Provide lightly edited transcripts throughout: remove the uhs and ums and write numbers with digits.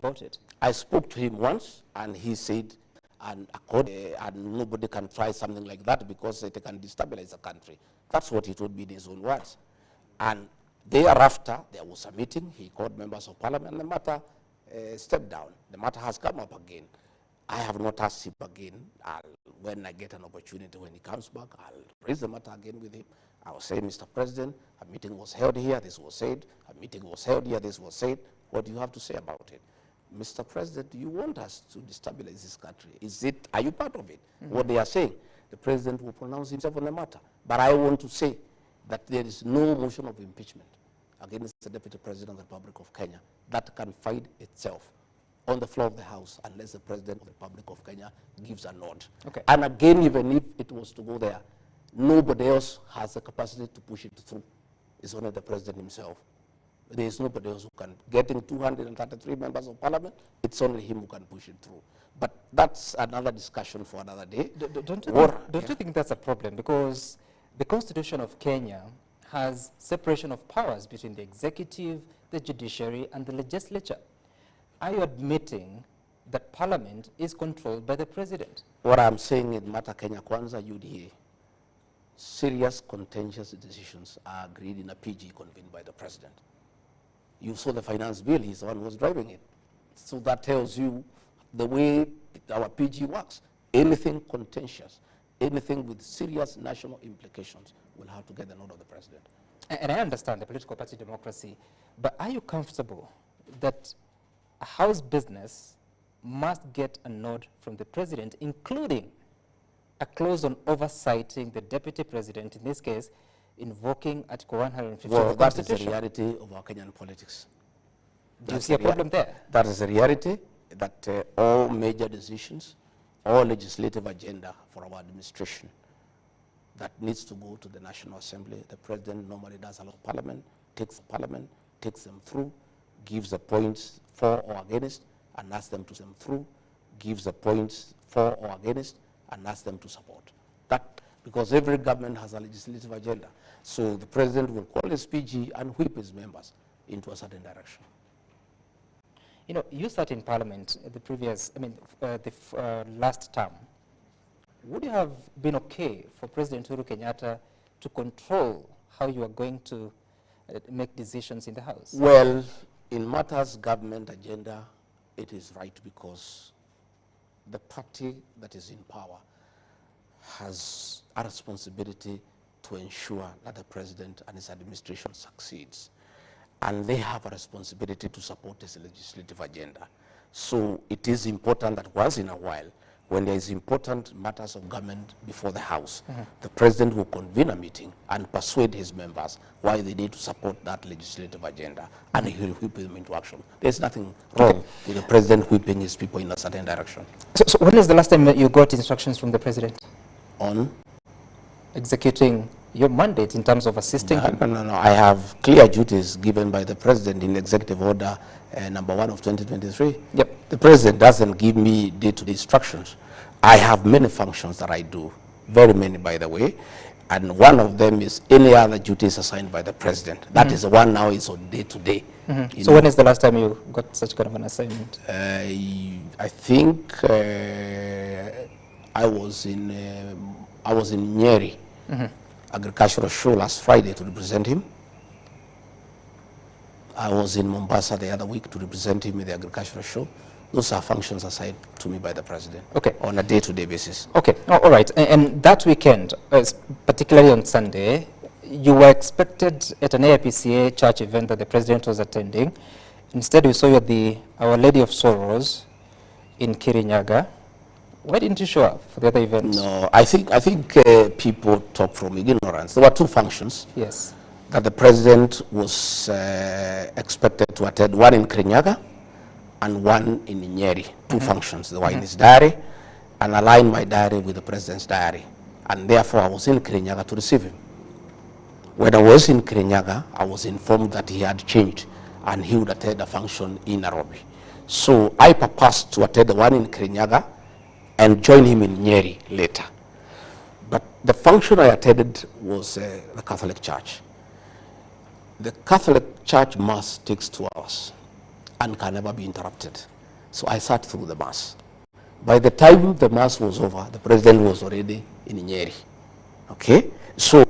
about it? I spoke to him once, and he said, and nobody can try something like that because it can destabilize the country. That's what he told me in his own words. And thereafter, there was a meeting. He called members of parliament, and the matter stepped down. The matter has come up again. I have not asked him again. When I get an opportunity, when he comes back, I'll raise the matter again with him. I will say, Mr. President, a meeting was held here, this was said. A meeting was held here, this was said. What do you have to say about it? Mr. President, do you want us to destabilize this country? Are you part of it? What they are saying, the president will pronounce himself on the matter. But I want to say that there is no motion of impeachment against the Deputy President of the Republic of Kenya that can find itself on the floor of the House unless the President of the Republic of Kenya gives a nod. Okay. And again, even if it was to go there, nobody else has the capacity to push it through. It's only the President himself. There is nobody else who can. Getting 233 members of parliament, it's only him who can push it through. But that's another discussion for another day. Don't you think that's a problem? Because the Constitution of Kenya has separation of powers between the executive, the judiciary, and the legislature. Are you admitting that parliament is controlled by the president? What I'm saying in Mata Kenya Kwanza UDA, serious contentious decisions are agreed in a PG convened by the president. You saw the finance bill, he's the one who was driving it. So that tells you the way our PG works. Anything contentious, anything with serious national implications will have to get the nod of the president. And I understand the political party democracy, but are you comfortable that a House business must get a nod from the president, including a clause on oversighting the deputy president, in this case, invoking Article 150 of the Constitution? That is the reality of our Kenyan politics. Do you see a problem there? That is the reality that all major decisions, all legislative agenda for our administration that needs to go to the National Assembly, the president normally does allow parliament, takes them through, gives the points for or against, and asks them to send through, gives the points for or against, and asks them to support. That, because every government has a legislative agenda. So the president will call his PG and whip his members into a certain direction. You know, you sat in parliament the previous, last term. Would you have been okay for President Uhuru Kenyatta to control how you are going to make decisions in the House? Well, in matters government agenda, it is right because the party that is in power has a responsibility to ensure that the president and his administration succeeds. And they have a responsibility to support this legislative agenda. So it is important that once in a while, when there is important matters of government before the House, the president will convene a meeting and persuade his members why they need to support that legislative agenda, and he will whip them into action. There's nothing wrong with the president whipping his people in a certain direction. So when is the last time you got instructions from the president on executing your mandate in terms of assisting him? No. I have clear duties given by the president in Executive Order number 1 of 2023. Yep. The president doesn't give me day-to-day instructions. I have many functions that I do, very many, by the way, and one of them is any other duties assigned by the president. That is the one now is on day-to-day. So when is the last time you got such kind of an assignment? I think I was in Nyeri, agricultural show last Friday to represent him. I was in Mombasa the other week to represent him in the agricultural show. Those are functions assigned to me by the president on a day-to-day basis. Okay, all right. And that weekend, particularly on Sunday, you were expected at an AIPCA church event that the president was attending. Instead, we saw you at the Our Lady of Sorrows in Kirinyaga. Why didn't you show up for the other event? No, I think people talk from ignorance. There were two functions. Yes. That the president was expected to attend, one in Kirinyaga and one in Nyeri. Two functions. They were in his diary, and aligned my diary with the president's diary. And therefore, I was in Kirinyaga to receive him. When I was in Kirinyaga, I was informed that he had changed and he would attend a function in Nairobi. So I purposed to attend the one in Kirinyaga and join him in Nyeri later. But the function I attended was the Catholic Church. The Catholic Church Mass takes 2 hours and can never be interrupted. So I sat through the mass. By the time the mass was over, the president was already in Nyeri. Okay? So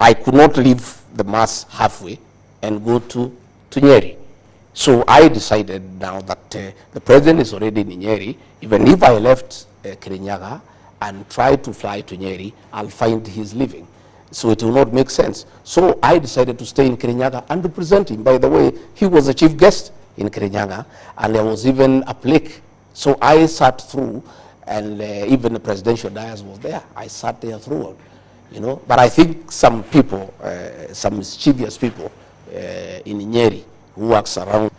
I could not leave the mass halfway and go to Nyeri. So I decided now that the president is already in Nyeri. Even if I left Kirinyaga and tried to fly to Nyeri, I'll find he's leaving. So it will not make sense. So I decided to stay in Kirinyaga and represent him. By the way, he was a chief guest in Kirinyaga, and there was even a plaque. So I sat through, and even the presidential dais was there. I sat there throughout, you know. But I think some people, some mischievous people in Nyeri who works around,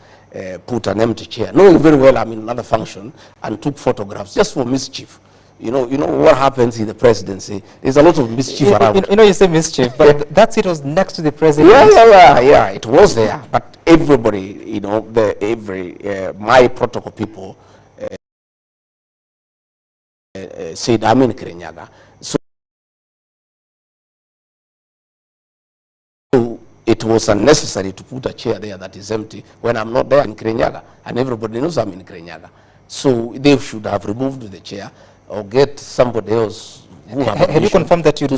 put an empty chair, knowing very well I'm in another function, and took photographs just for mischief. You know what happens in the presidency. There's a lot of mischief around. You know, you say mischief, but that seat was next to the president. Yeah, it was there. But everybody, you know, my protocol people said I'm in Kirinyaga. So it was unnecessary to put a chair there that is empty when I'm not there in Kirinyaga, and everybody knows I'm in Kirinyaga. So they should have removed the chair or get somebody else who had you confirmed that you'd be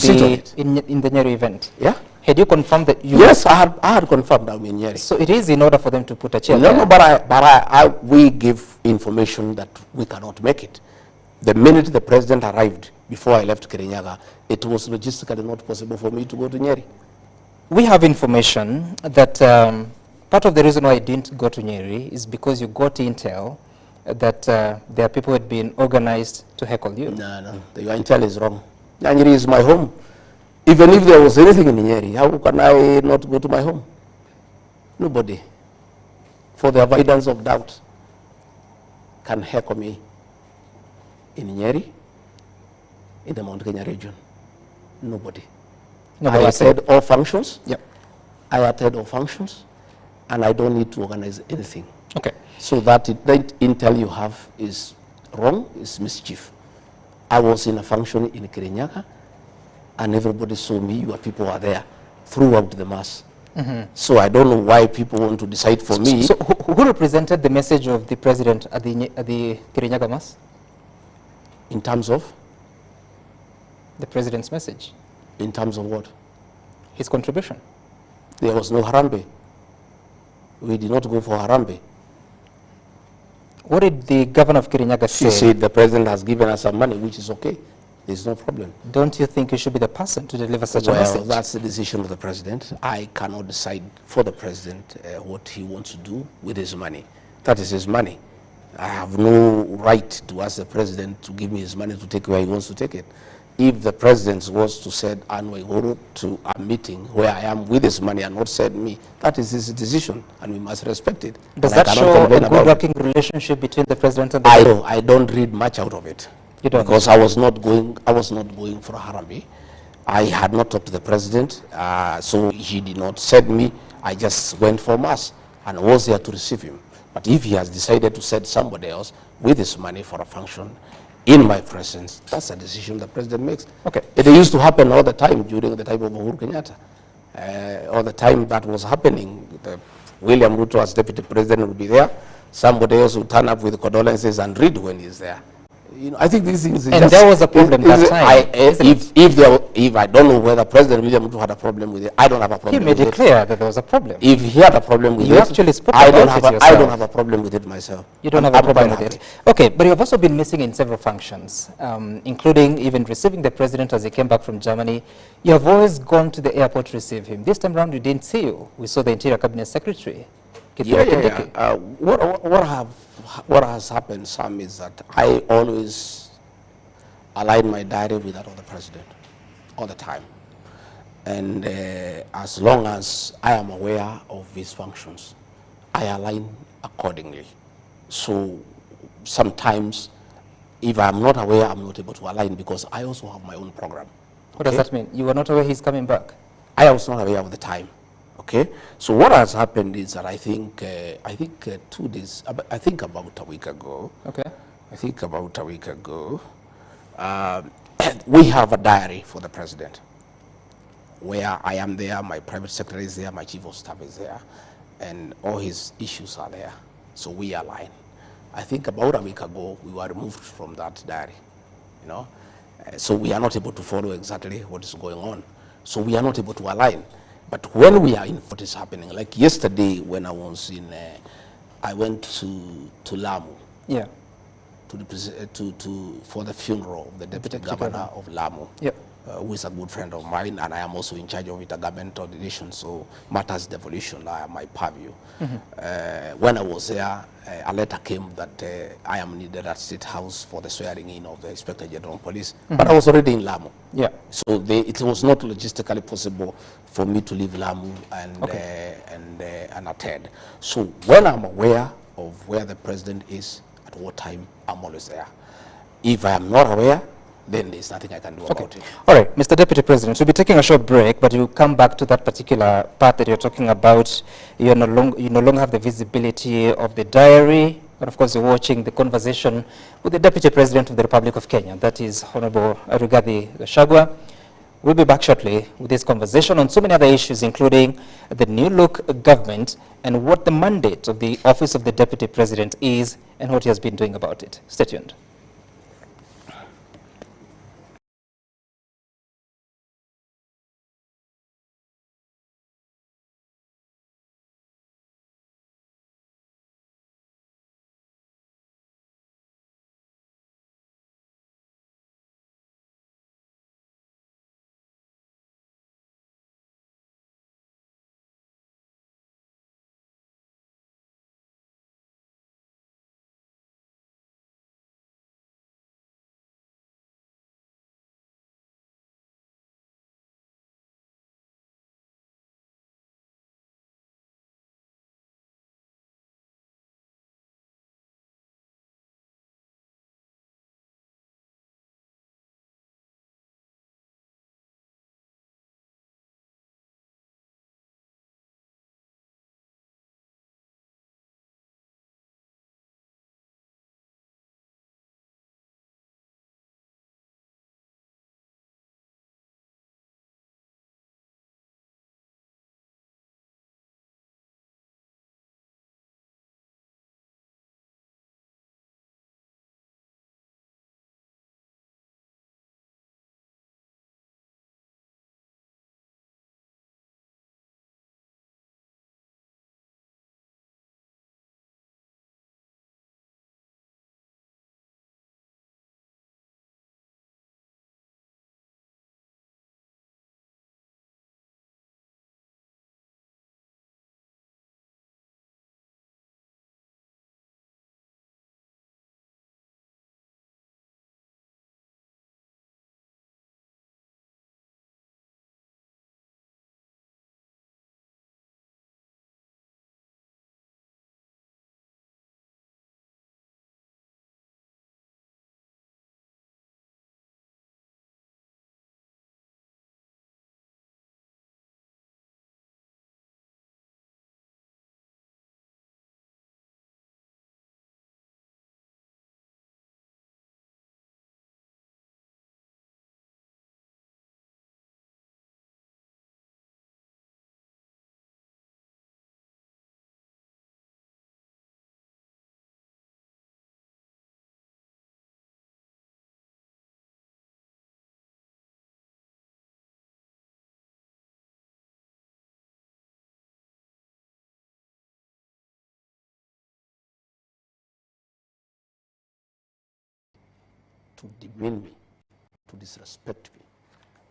in the Nyeri event? Yeah. Had you confirmed that you... Yes, I had confirmed I'm in Nyeri. So it is in order for them to put a chair there? No, but we give information that we cannot make it. The minute the president arrived, before I left Kirinyaga, it was logistically not possible for me to go to Nyeri. We have information that part of the reason why I didn't go to Nyeri is because you got intel that there are people who had been organized to heckle you. No, your intel is wrong. Nyeri is my home. Even if there was anything in Nyeri, how can I not go to my home? Nobody, for the avoidance of doubt, can heckle me in Nyeri, in the Mount Kenya region. Nobody. I attend all functions. Yep. I attend all functions, and I don't need to organize anything. Okay. So that intel you have is wrong, is mischief. I was in a function in Kirinyaga, and everybody saw me. Your people are there throughout the mass. So I don't know why people want to decide for me. So who represented the message of the president at the Kirinyaga mass? In terms of? The president's message. In terms of what? His contribution. There was no Harambe. We did not go for Harambe. What did the governor of Kirinyaga say? He said the president has given us some money, which is okay. There's no problem. Don't you think you should be the person to deliver such a message? Well, that's the decision of the president. I cannot decide for the president what he wants to do with his money. That is his money. I have no right to ask the president to give me his money to take where he wants to take it. If the president was to send Anwar Iguru to a meeting where I am with his money and not send me, that is his decision, and we must respect it. Does that show a good working relationship between the president and the I don't read much out of it. You don't? Because I was not going for Harambe. I had not talked to the president, so he did not send me. I just went for mass and was there to receive him. But if he has decided to send somebody else with his money for a function in my presence, that's a decision the president makes. Okay. It used to happen all the time during the time of Uhuru Kenyatta. All the time that was happening, William Ruto as deputy president would be there. Somebody else would turn up with condolences and read when he's there. You know, I think these things. And there was a problem that time. If I don't know whether President William Ruto had a problem with it, I don't have a problem. He made it clear that there was a problem. If he had a problem with it, you actually spoke about it yourself. I don't have a problem with it myself. You don't have a problem with it. Okay, but you have also been missing in several functions, including even receiving the president as he came back from Germany. You have always gone to the airport to receive him. This time around, we didn't see you. We saw the Interior Cabinet Secretary. What has happened, Sam, is that I always align my diary with that of the president all the time. And as long as I am aware of his functions, I align accordingly. So sometimes, if I'm not aware, I'm not able to align because I also have my own program. What does that mean? You were not aware he's coming back? I was not aware of the time. Okay, so what has happened is that I think 2 days, I think about a week ago. Okay. I think about a week ago, we have a diary for the president where I am there, my private secretary is there, my chief of staff is there, and all his issues are there. So we align. I think about a week ago, we were removed from that diary, you know. So we are not able to follow exactly what is going on. So we are not able to align. But when we are in what is happening, like yesterday when I was in, I went to Lamu. Yeah. For the funeral of the deputy governor of Lamu, yep. Who is a good friend of mine, and I am also in charge of intergovernmental coordination, so matters devolution are my purview. When I was there, a letter came that I am needed at State House for the swearing in of the Inspector General of Police, but I was already in Lamu. Yeah. So it was not logistically possible for me to leave Lamu and, and attend. So when I'm aware of where the president is, at what time, I'm always there. If I am not aware, then there's nothing I can do about it. All right, Mr. Deputy President, we'll be taking a short break, but you come back to that particular part that you're talking about. You no longer have the visibility of the diary, but of course you're watching the conversation with the Deputy President of the Republic of Kenya, that is Honorable Rigathi Gachagua. We'll be back shortly with this conversation on so many other issues, including the new look government and what the mandate of the Office of the Deputy President is and what he has been doing about it. Stay tuned. To demean me, to disrespect me,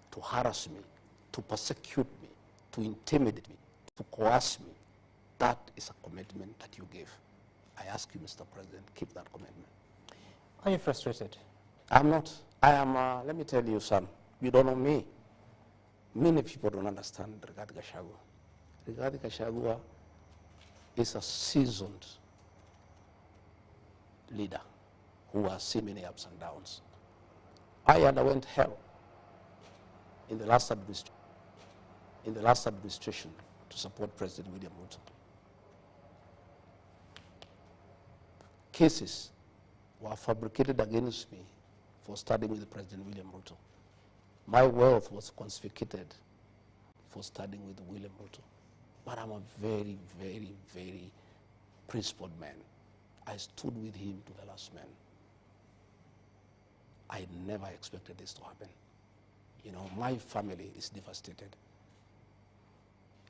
to harass me, to persecute me, to intimidate me, to coerce me. That is a commitment that you gave. I ask you, Mr. President, keep that commitment. Are you frustrated? I'm not. I am, let me tell you, son, you don't know me. Many people don't understand Rigathi Gachagua. Rigathi Gachagua is a seasoned leader who has seen many ups and downs. I underwent hell in the last administration to support President William Ruto. Cases were fabricated against me for studying with President William Ruto. My wealth was confiscated for studying with William Ruto. But I'm a very, very, very principled man. I stood with him to the last man. I never expected this to happen. You know, my family is devastated.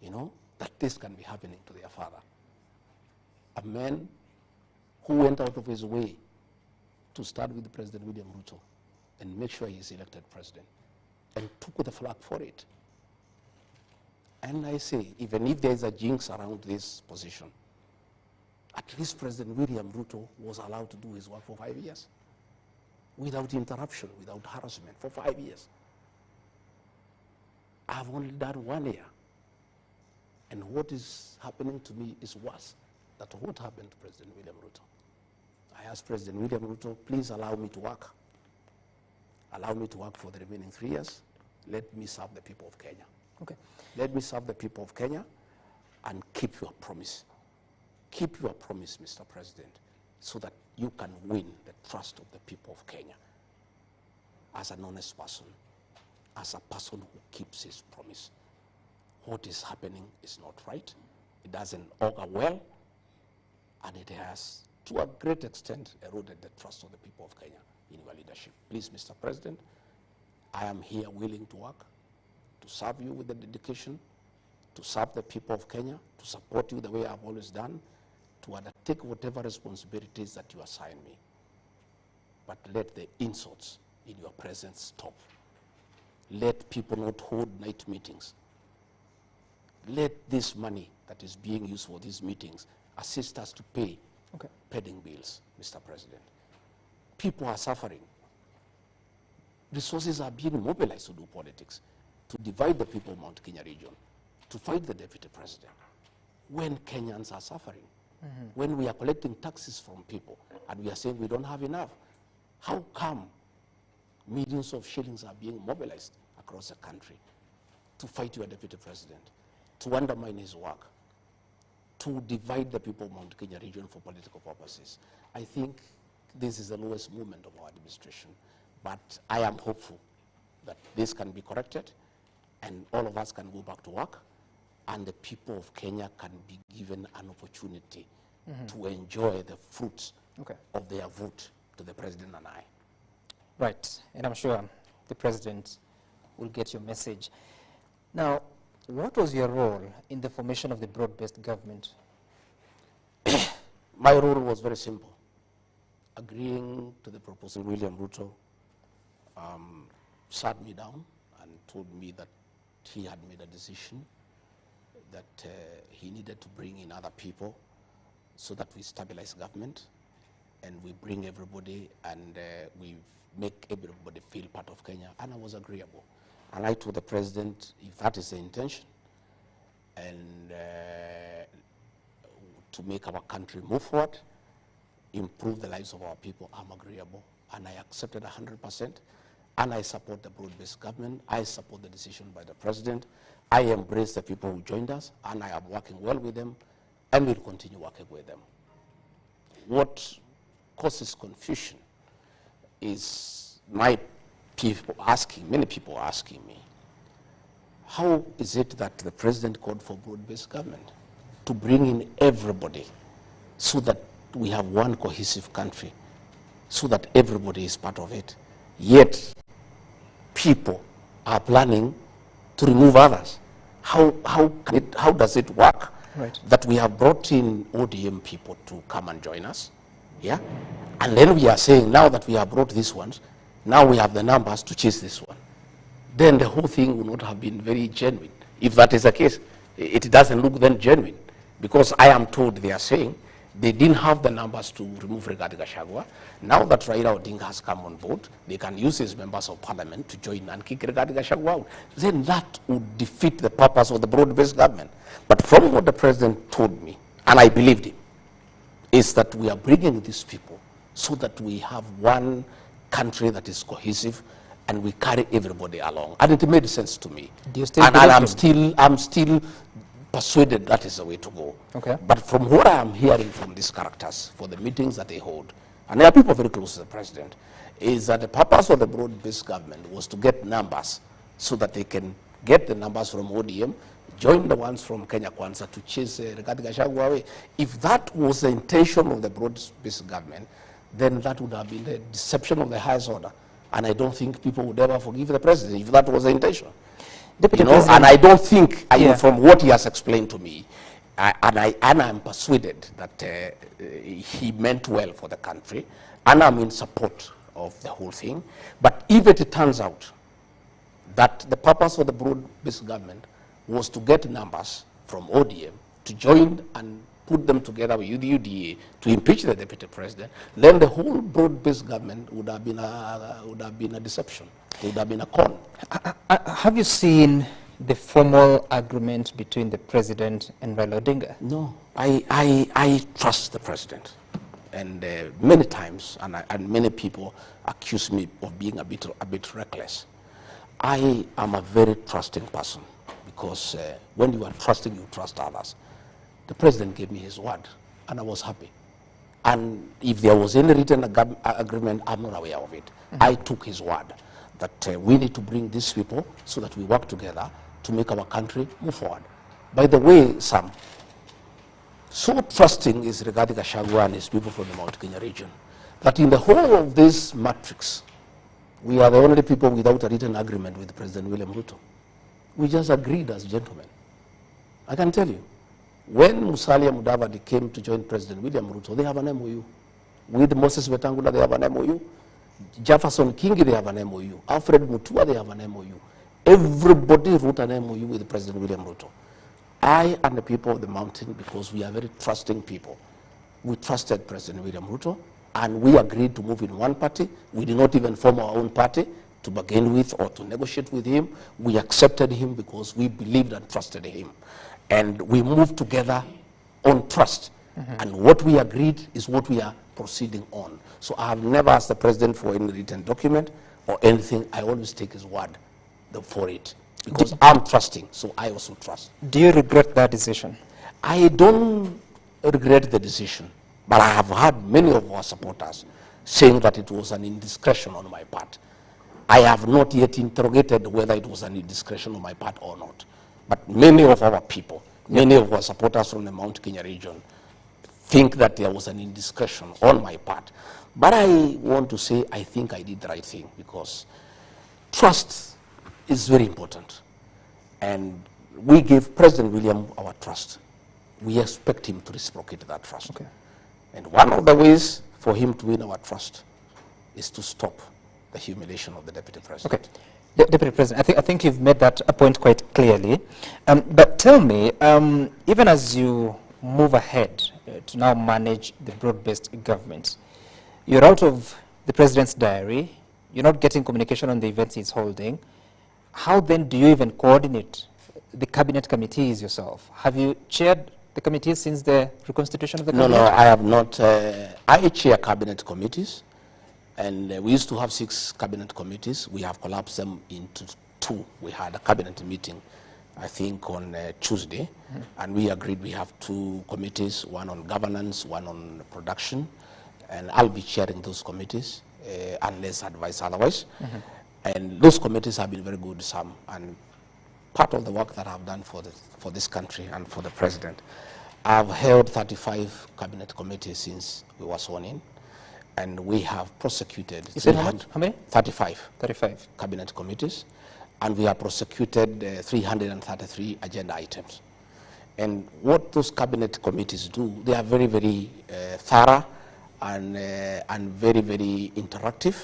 You know, that this can be happening to their father. A man who went out of his way to start with President William Ruto and make sure he's elected president and took the flag for it. And I say, even if there's a jinx around this position, at least President William Ruto was allowed to do his work for 5 years without interruption, without harassment, for 5 years. I've only done 1 year. And what is happening to me is worse than what happened to President William Ruto. I asked President William Ruto, please allow me to work. Allow me to work for the remaining 3 years. Let me serve the people of Kenya. Okay. Let me serve the people of Kenya and keep your promise. Keep your promise, Mr. President, so that you can win the trust of the people of Kenya as an honest person, as a person who keeps his promise. What is happening is not right. It doesn't augur well, and it has, to a great extent, eroded the trust of the people of Kenya in your leadership. Please, Mr. President, I am here willing to work, to serve you with the dedication, to serve the people of Kenya, to support you the way I've always done, to undertake whatever responsibilities that you assign me. But let the insults in your presence stop. Let people not hold night meetings. Let this money that is being used for these meetings assist us to pay pending bills, Mr. President. People are suffering. Resources are being mobilized to do politics, to divide the people of Mount Kenya region, to fight the deputy president. When Kenyans are suffering, when we are collecting taxes from people and we are saying we don't have enough, how come millions of shillings are being mobilized across the country to fight your deputy president, to undermine his work, to divide the people of Mount Kenya region for political purposes? I think this is the lowest moment of our administration, but I am hopeful that this can be corrected and all of us can go back to work and the people of Kenya can be given an opportunity to enjoy the fruits of their vote to the president and I. Right, and I'm sure the president will get your message. Now, what was your role in the formation of the broad-based government? My role was very simple. Agreeing to the proposal, William Ruto sat me down and told me that he had made a decision that he needed to bring in other people so that we stabilize government and we bring everybody and we make everybody feel part of Kenya, and I was agreeable. And I told the president, if that is the intention, and to make our country move forward, improve the lives of our people, I'm agreeable. And I accepted 100%, and I support the broad-based government. I support the decision by the president. I embrace the people who joined us, and I am working well with them, and will continue working with them. What causes confusion is many people asking me, how is it that the president called for broad-based government to bring in everybody so that we have one cohesive country, so that everybody is part of it, yet people are planning to remove others? How does it work that we have brought in ODM people to come and join us, yeah? And then we are saying, now that we have brought these ones, now we have the numbers to chase this one. Then the whole thing would not have been very genuine. If that is the case, it doesn't look then genuine, because I am told they are saying they didn't have the numbers to remove Gachagua. Now that Raila Odinga has come on board, they can use his members of parliament to join and kick Gachagua out. Then that would defeat the purpose of the broad-based government. But from what the president told me, and I believed him, is that we are bringing these people so that we have one country that is cohesive and we carry everybody along. And it made sense to me. Do you still and I'm still persuaded that is the way to go. Okay. But from what I am hearing from these characters, for the meetings that they hold, and there are people very close to the president, is that the purpose of the broad-based government was to get numbers so that they can get the numbers from ODM, join the ones from Kenya Kwanza to chase Rigathi Gachagua away. If that was the intention of the broad-based government, then that would have been the deception of the highest order. And I don't think people would ever forgive the president if that was the intention. Deputy You know, President, and I don't think, yeah. from what he has explained to me, and I'm persuaded that he meant well for the country, and I'm in support of the whole thing. But if it turns out that the purpose of the broad-based government was to get numbers from ODM to join and put them together with UDA to impeach the deputy president, then the whole broad-based government would have been a deception. It would have been a con. Have you seen the formal agreement between the president and Raila Odinga? No, I trust the president, and many times, and many people accuse me of being a bit reckless. I am a very trusting person, because when you are trusting, you trust others. The president gave me his word, and I was happy. And if there was any written agreement, I'm not aware of it. Mm-hmm. I took his word that we need to bring these people so that we work together to make our country move forward. By the way, Sam, so trusting is Rigathi Gachagua and his people from the Mount Kenya region that in the whole of this matrix, we are the only people without a written agreement with President William Ruto. We just agreed as gentlemen. I can tell you, when Musalia Mudavadi came to join President William Ruto, they have an MOU. With Moses Wetangula, they have an MOU. Jefferson Kingi, they have an MOU. Alfred Mutua, they have an MOU. Everybody wrote an MOU with President William Ruto. I and the people of the mountain, because we are very trusting people, we trusted President William Ruto, and we agreed to move in one party. We did not even form our own party to bargain with or to negotiate with him. We accepted him because we believed and trusted him. And we moved together on trust. Mm-hmm. And what we agreed is what we are proceeding on. So I have never asked the president for any written document or anything. I always take his word for it, because I'm trusting, so I also trust. Do you regret that decision? I don't regret the decision, but I have heard many of our supporters saying that it was an indiscretion on my part. I have not yet interrogated whether it was an indiscretion on my part or not. But many of our people, many of our supporters from the Mount Kenya region think that there was an indiscretion on my part. But I want to say I think I did the right thing, because trust is very important. And we gave President William our trust. We expect him to reciprocate that trust. Okay. And one of the ways for him to win our trust is to stop the humiliation of the deputy president. Okay. Deputy President, I think you've made that a point quite clearly. But tell me, even as you move ahead to now manage the broad-based government, you're out of the president's diary, you're not getting communication on the events he's holding. How then do you even coordinate the cabinet committees yourself? Have you chaired the committees since the reconstitution of the cabinet? No, I have not. I chair cabinet committees. And we used to have 6 cabinet committees. We have collapsed them into 2. We had a cabinet meeting, I think, on Tuesday. Mm-hmm. And we agreed we have 2 committees, one on governance, one on production. And I'll be chairing those committees, unless advised otherwise. Mm-hmm. And those committees have been very good, Sam. And part of the work that I've done for this country and for the president, I've held 35 cabinet committees since we were sworn in. And we have prosecuted. You said how many? 35. 35. Cabinet committees. And we have prosecuted 333 agenda items. And what those cabinet committees do, they are very, very thorough and very, very interactive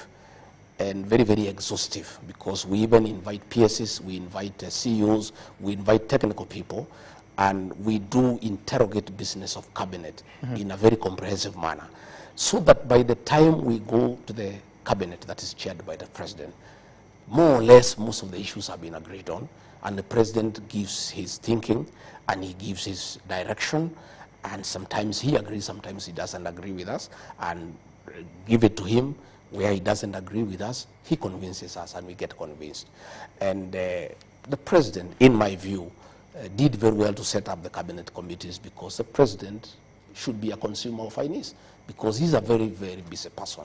and very, very exhaustive, because we even invite PSs, we invite CEOs, we invite technical people, and we do interrogate business of cabinet in a very comprehensive manner, so that by the time we go to the cabinet that is chaired by the president, more or less most of the issues have been agreed on, and the president gives his thinking and he gives his direction, and sometimes he agrees, sometimes he doesn't agree with us, and give it to him. Where he doesn't agree with us, he convinces us and we get convinced. And the president, in my view, did very well to set up the cabinet committees, because the president should be a consumer of finance, because he's a very, very busy person.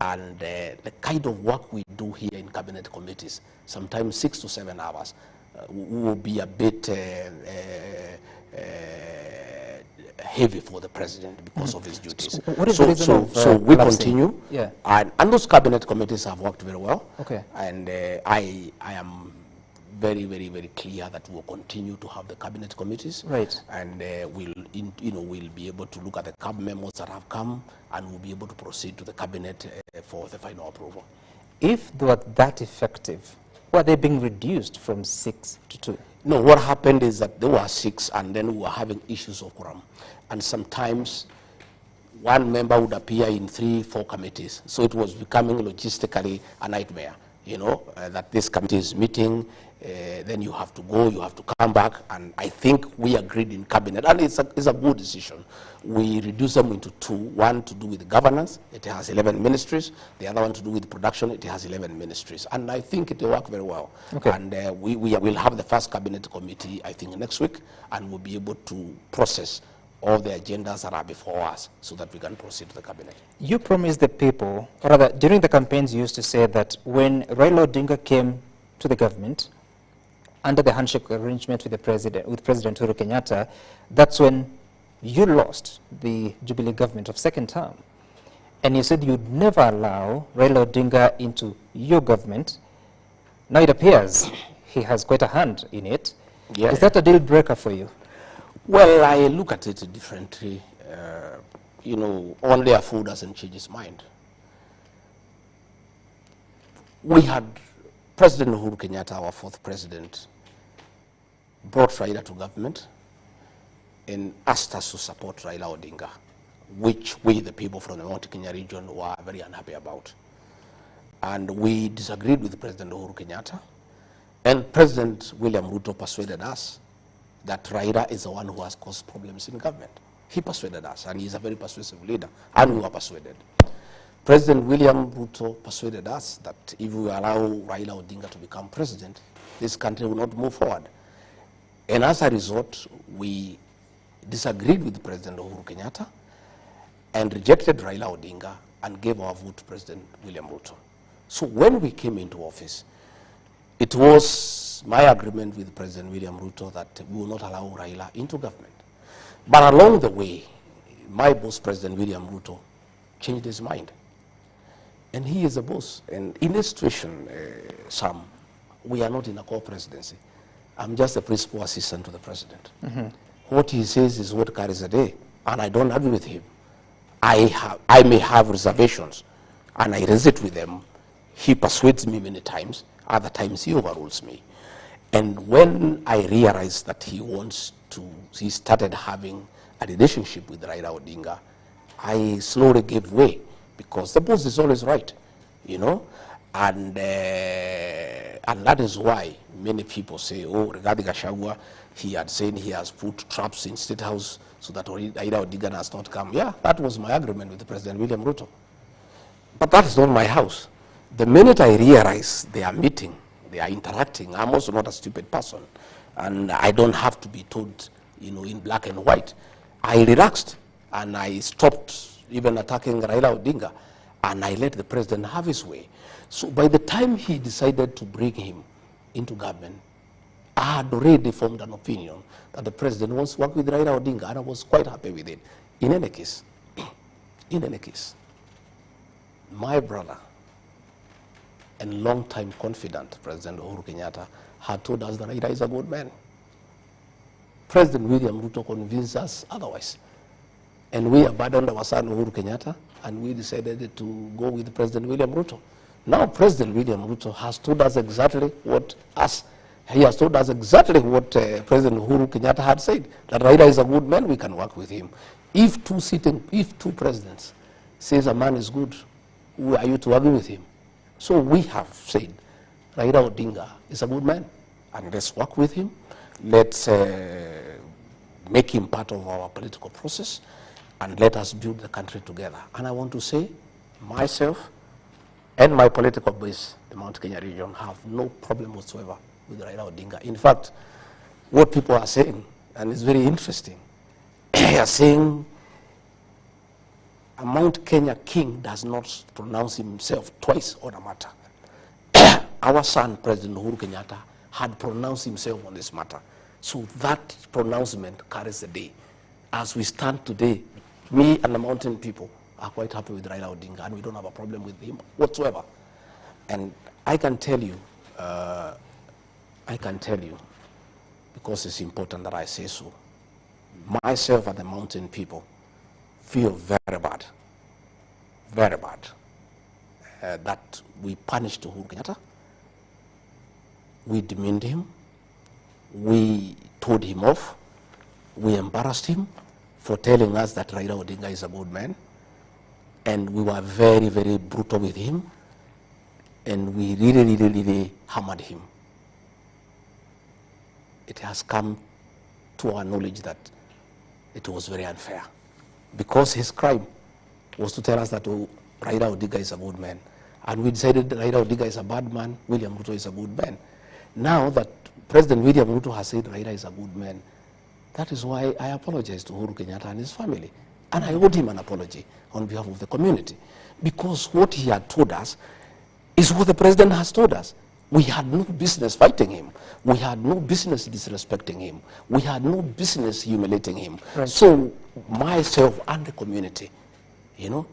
And the kind of work we do here in cabinet committees, sometimes 6 to 7 hours, will be a bit heavy for the president because of his duties. What is the reason of so we collapsing? continue, Yeah. and those cabinet committees have worked very well. Okay. And I am very, very, very clear that we'll continue to have the cabinet committees. Right. And we'll be able to look at the cab memos that have come, and we'll be able to proceed to the cabinet for the final approval. If they were that effective, were they being reduced from 6 to 2? No, what happened is that there were 6, and then we were having issues of quorum. And sometimes one member would appear in 3, 4 committees. So it was becoming logistically a nightmare, that this committee is meeting, then you have to go, you have to come back. And I think we agreed in cabinet, and it's a good decision. We reduced them into 2, one to do with governance, it has 11 ministries, the other one to do with production, it has 11 ministries. And I think it will work very well. Okay. And we will have the first cabinet committee, I think, next week, and we'll be able to process all the agendas that are before us so that we can proceed to the cabinet. You promised the people, or rather, during the campaigns you used to say that when Raila Odinga came to the government, under the handshake arrangement with President Uhuru Kenyatta, that's when you lost the Jubilee government of second term. And you said you'd never allow Raila Odinga into your government. Now it appears he has quite a hand in it. Yeah. Is that a deal breaker for you? Well, I look at it differently. Only a fool doesn't change his mind. We had President Uhuru Kenyatta, our 4th president, brought Raila to government and asked us to support Raila Odinga, which we, the people from the Mount Kenya region, were very unhappy about. And we disagreed with President Uhuru Kenyatta, and President William Ruto persuaded us that Raila is the one who has caused problems in government. He persuaded us, and he's a very persuasive leader, and we were persuaded. President William Ruto persuaded us that if we allow Raila Odinga to become president, this country will not move forward. And as a result, we disagreed with President Uhuru Kenyatta and rejected Raila Odinga and gave our vote to President William Ruto. So when we came into office, it was my agreement with President William Ruto that we will not allow Raila into government. But along the way, my boss, President William Ruto, changed his mind. And he is the boss. And in this situation, Sam, we are not in a co-presidency. I'm just a principal assistant to the president. Mm-hmm. What he says is what carries the day, and I don't agree with him. I may have reservations, and I raise it with them. He persuades me many times. Other times he overrules me. And when I realized that he started having a relationship with Raila Odinga, I slowly gave way, because the boss is always right, and that is why many people say, oh, regarding Gachagua, he had said he has put traps in State House so that Raila Odinga has not come. Yeah, that was my agreement with President William Ruto. But that's not my house. The minute I realize they are meeting, they are interacting, I'm also not a stupid person, and I don't have to be told, in black and white. I relaxed, and I stopped even attacking Raila Odinga, and I let the president have his way. So by the time he decided to bring him into government, I had already formed an opinion that the president wants to work with Raila Odinga, and I was quite happy with it. In any case, my brother and long-time confidant, President Uhuru Kenyatta, had told us that Raila is a good man. President William Ruto convinced us otherwise. And we abandoned our son Uhuru Kenyatta, and we decided to go with President William Ruto. Now President William Ruto has told us exactly what President Uhuru Kenyatta had said, that Raila is a good man, we can work with him. If two presidents says a man is good, who are you to argue with him? So we have said, Raila Odinga is a good man, and let's work with him. Let's make him part of our political process, and let us build the country together. And I want to say, myself and my political base, the Mount Kenya region, have no problem whatsoever with Raila Odinga. In fact, what people are saying, and it's very interesting, they are saying a Mount Kenya king does not pronounce himself twice on a matter. Our son, President Uhuru Kenyatta, had pronounced himself on this matter. So that pronouncement carries the day. As we stand today, me and the mountain people are quite happy with Raila Odinga, and we don't have a problem with him whatsoever. And I can tell you, because it's important that I say so, myself and the mountain people feel very bad that we punished Uhuru Kenyatta, we demeaned him, we told him off, we embarrassed him for telling us that Raila Odinga is a good man, and we were very, very brutal with him, and we really hammered him. It has come to our knowledge that it was very unfair, because his crime was to tell us that Raila Odinga is a good man, and we decided that Raila Odinga is a bad man, William Ruto is a good man. Now that President William Ruto has said Raila is a good man, that is why I apologize to Uhuru Kenyatta and his family, and I owed him an apology on behalf of the community, because what he had told us is what the president has told us. We had no business fighting him. We had no business disrespecting him. We had no business humiliating him. Right. So myself and the community, owe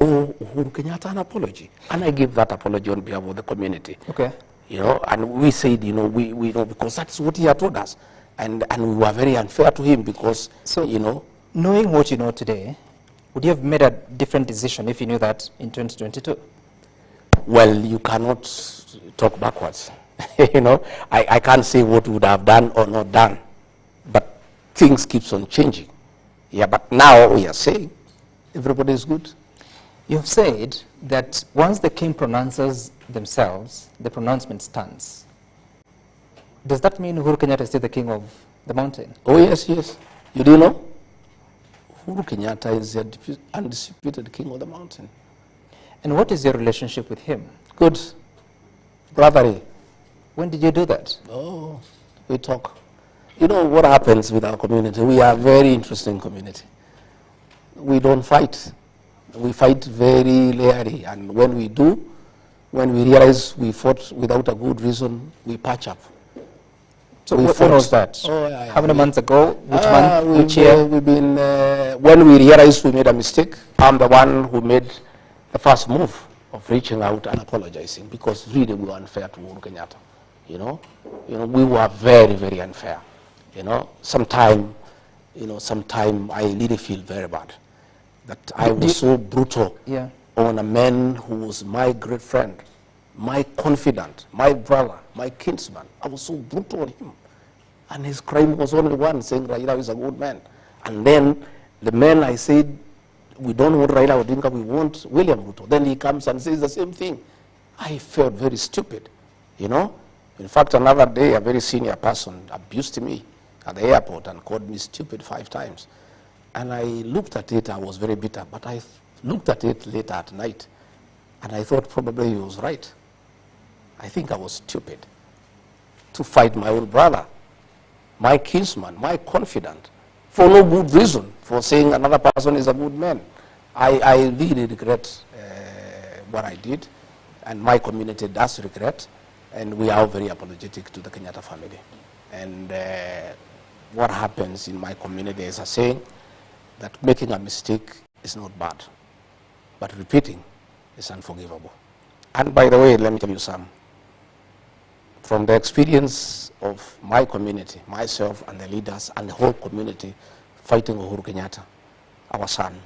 Uhuru Kenyatta an apology. And I give that apology on behalf of the community. Okay. And we said, we know, because that's what he had told us. And we were very unfair to him because, knowing what you know today, would you have made a different decision if you knew that in 2022? Well, you cannot talk backwards. I can't say what would have done or not done, but things keeps on changing. Yeah, but now we are saying everybody is good. You've said that once the king pronounces themselves, the pronouncement stands. Does that mean Uhuru Kenyatta is still the king of the mountain? Oh, yes. You do know? Uhuru Kenyatta is the undisputed king of the mountain. And what is your relationship with him? Good. Brotherly. When did you do that? Oh, we talk. You know what happens with our community? We are a very interesting community. We don't fight. We fight very rarely. And when we do, when we realize we fought without a good reason, we patch up. So when was that? Oh, yeah. How many months ago? Which month? Which year? We've been, when we realized we made a mistake, I'm the one who made the first move of reaching out and apologizing, because really we were unfair to Uhuru Kenyatta. We were very, very unfair. Sometime I really feel very bad that I was so brutal on a man who was my great friend, my confidant, my brother, my kinsman. I was so brutal on him. And his crime was only one, saying Raila is a good man. And then the man I said, we don't want Raila Odinga, we want William Ruto. Then he comes and says the same thing. I felt very stupid, In fact, another day, a very senior person abused me at the airport and called me stupid 5 times. And I looked at it, I was very bitter, but I looked at it later at night, and I thought probably he was right. I think I was stupid to fight my own brother, my kinsman, my confidant, for no good reason, for saying another person is a good man. I really regret what I did, and my community does regret, and we are very apologetic to the Kenyatta family. And what happens in my community is a saying that making a mistake is not bad, but repeating is unforgivable. And by the way, let me tell you some. From the experience of my community, myself and the leaders and the whole community fighting Uhuru Kenyatta, our son,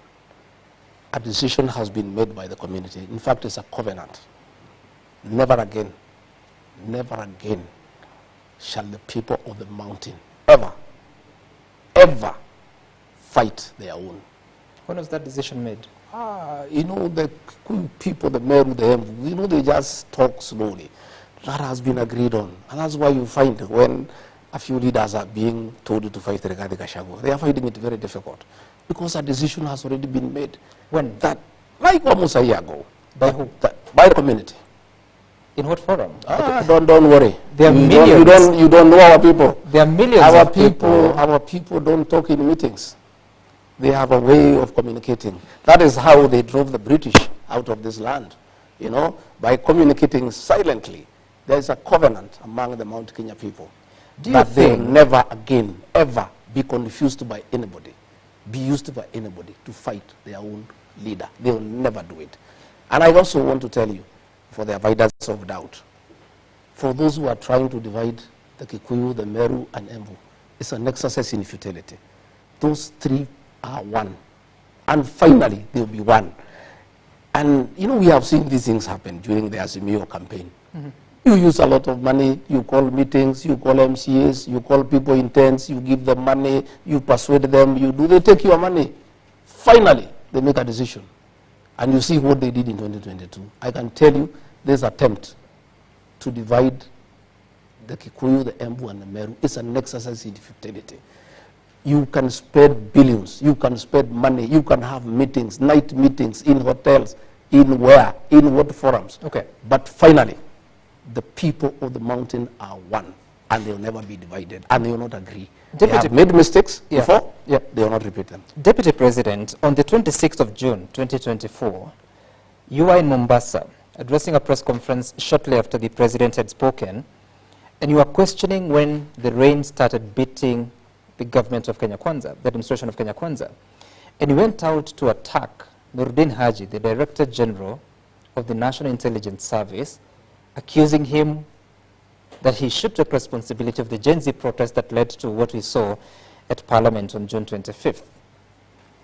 a decision has been made by the community. In fact, it's a covenant. Never again shall the people of the mountain ever fight their own. When was that decision made? The people, the Meru, the Embu, they just talk slowly. That has been agreed on. And that's why you find when a few leaders are being told to fight regarding Gachagua, they are finding it very difficult, because a decision has already been made. When? That, like almost a year ago. By who? By the community. In what forum? Don't worry. There are millions. You don't know our people. There are millions of people. Our people don't talk in meetings. They have a way of communicating. That is how they drove the British out of this land, by communicating silently. There is a covenant among the Mount Kenya people Do you that they will think- never again, ever be confused by anybody, be used by anybody to fight their own leader. They will never do it. And I also want to tell you, for the avoidance of doubt, for those who are trying to divide the Kikuyu, the Meru, and Embu, it's an exercise in futility. Those three are one. And finally, they'll be one. And, you know, we have seen these things happen during the Azimio campaign. You use a lot of money, you call meetings, you call MCAs, you call people in tents, you give them money, you persuade them, they take your money. Finally, they make a decision. And you see what they did in 2022. I can tell you, this attempt to divide the Kikuyu, the Embu, and the Meru is an exercise in futility. You can spend billions, you can spend money, you can have meetings, night meetings in hotels, in where, in what forums. Okay. But finally, the people of the mountain are one, and they will never be divided, and they will not agree. They have made mistakes before, they will not repeat them. Deputy President, on the 26th of June, 2024, you were in Mombasa, addressing a press conference shortly after the President had spoken, and you were questioning when the rain started beating the government of Kenya Kwanza, the administration of Kenya Kwanza. And you went out to attack Nuruddin Haji, the Director General of the National Intelligence Service, accusing him that he should take responsibility of the Gen Z protest that led to what we saw at Parliament on June 25th.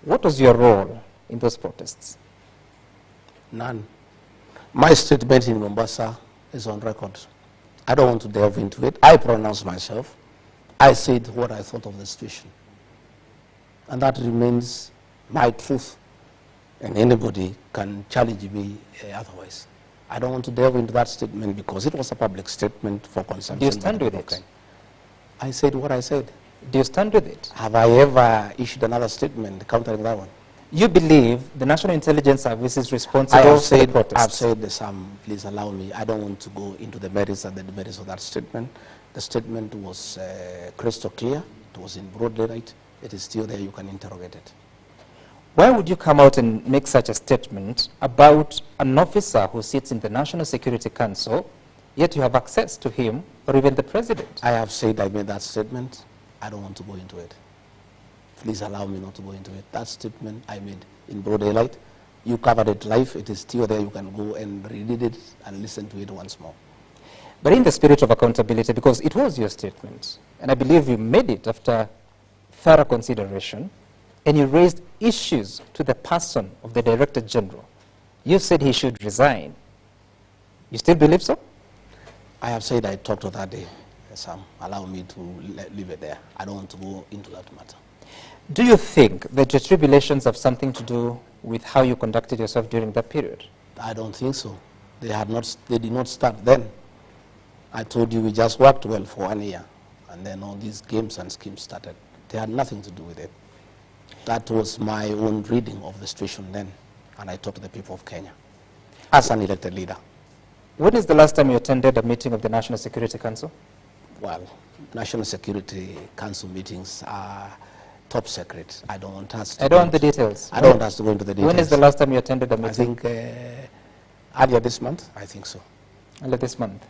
What was your role in those protests? None. My statement in Mombasa is on record. I don't want to delve into it. I pronounced myself. I said what I thought of the situation. And that remains my truth. And anybody can challenge me otherwise. I don't want to delve into that statement because it was a public statement for consumption. Do you stand with it? I said what I said. Do you stand with it? Have I ever issued another statement countering that one? You believe the National Intelligence Service is responsible I have for the said, protests? I've said some, please allow me, I don't want to go into the merits and the demerits of that statement. The statement was crystal clear. It was in broad daylight. It is still there. You can interrogate it. Why would you come out and make such a statement about an officer who sits in the National Security Council, yet you have access to him or even the president? I have said I made that statement. I don't want to go into it. Please allow me not to go into it. That statement I made in broad daylight. You covered it live. It is still there. You can go and read it and listen to it once more. But in the spirit of accountability, because it was your statement, and I believe you made it after thorough consideration, and you raised issues to the person of the Director General. You said he should resign. You still believe so? I have said I talked to that day. Sam, allow me to leave it there. I don't want to go into that matter. Do you think that your tribulations have something to do with how you conducted yourself during that period? I don't think so. They did not start then. I told you we just worked well for 1 year, and then all these games and schemes started. They had nothing to do with it. That was my own reading of the situation then, and I talked to the people of Kenya as an elected leader. When is the last time you attended a meeting of the National Security Council? Well, National Security Council meetings are top secret. I don't want us to. I don't want the details. I don't want us to go into the details. When is the last time you attended a meeting? I think earlier this month. I think so. Earlier this month.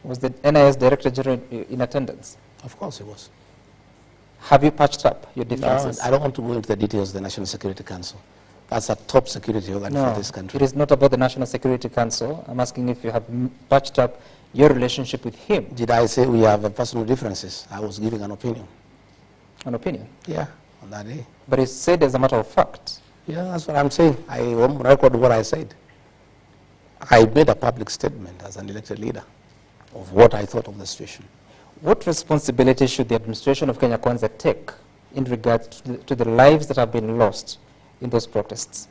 Was the NIS Director General in attendance? Of course it was. Have you patched up your differences? No, I don't want to go into the details of the National Security Council. That's a top security organ for this country. It is not about the National Security Council. I'm asking if you have patched up your relationship with him. Did I say we have personal differences? I was giving an opinion. An opinion? Yeah, on that day. But it's said as a matter of fact. Yeah, that's what I'm saying. I won't record what I said. I made a public statement as an elected leader of what I thought of the situation. What responsibility should the administration of Kenya Kwanza take in regard to the lives that have been lost in those protests?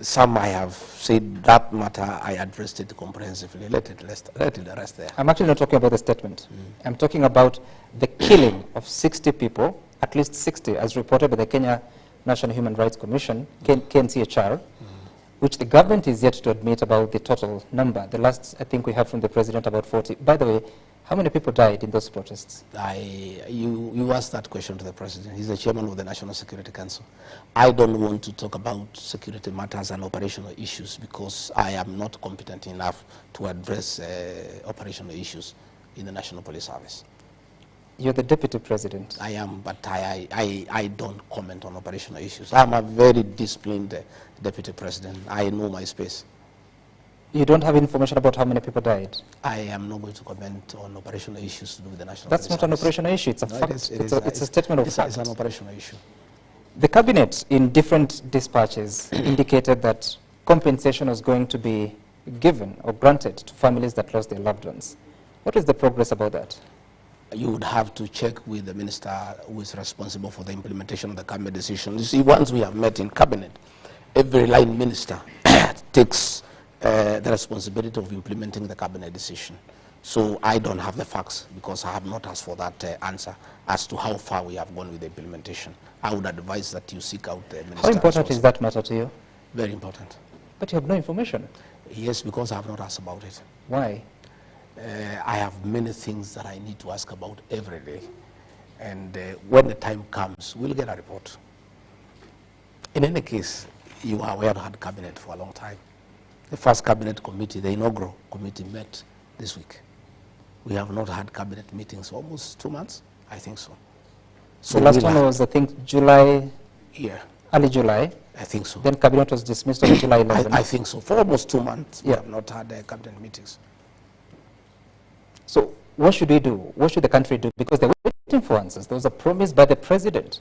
Some I have said that matter, I addressed it comprehensively. Let it rest there. I'm actually not talking about the statement. I'm talking about the killing of 60 people, at least 60, as reported by the Kenya National Human Rights Commission, KNCHR, which the government is yet to admit about the total number. The last, I think we heard from the president, about 40. By the way, How many people died in those protests? You asked that question to the president. He's the chairman of the National Security Council. I don't want to talk about security matters and operational issues because I am not competent enough to address operational issues in the National Police Service. You're the deputy president. I am, but I don't comment on operational issues. I'm a very disciplined deputy president. I know my space. You don't have information about how many people died? I am not going to comment on operational issues to do with the National That's Police not an Service. operational issue, it's a fact. It's a statement of fact. It's an operational issue. The cabinet in different dispatches indicated that compensation was going to be given or granted to families that lost their loved ones. What is the progress about that? You would have to check with the minister who is responsible for the implementation of the cabinet decision. You see, once we have met in cabinet, every line minister takes the responsibility of implementing the cabinet decision. So I don't have the facts because I have not asked for that answer as to how far we have gone with the implementation. I would advise that you seek out the minister. How important is that matter to you? Very important. But you have no information. Yes, because I have not asked about it. Why? I have many things that I need to ask about every day. And when the time comes, we'll get a report. In any case, you are aware I had cabinet for a long time. The first cabinet committee, the inaugural committee, met this week. We have not had cabinet meetings for almost 2 months, I think so. So the last one was, I think, July, early July. I think so. Then cabinet was dismissed on July 11th. I think so. For almost 2 months, we have not had cabinet meetings. So what should we do? What should the country do? Because they're waiting for answers. There was a promise by the president.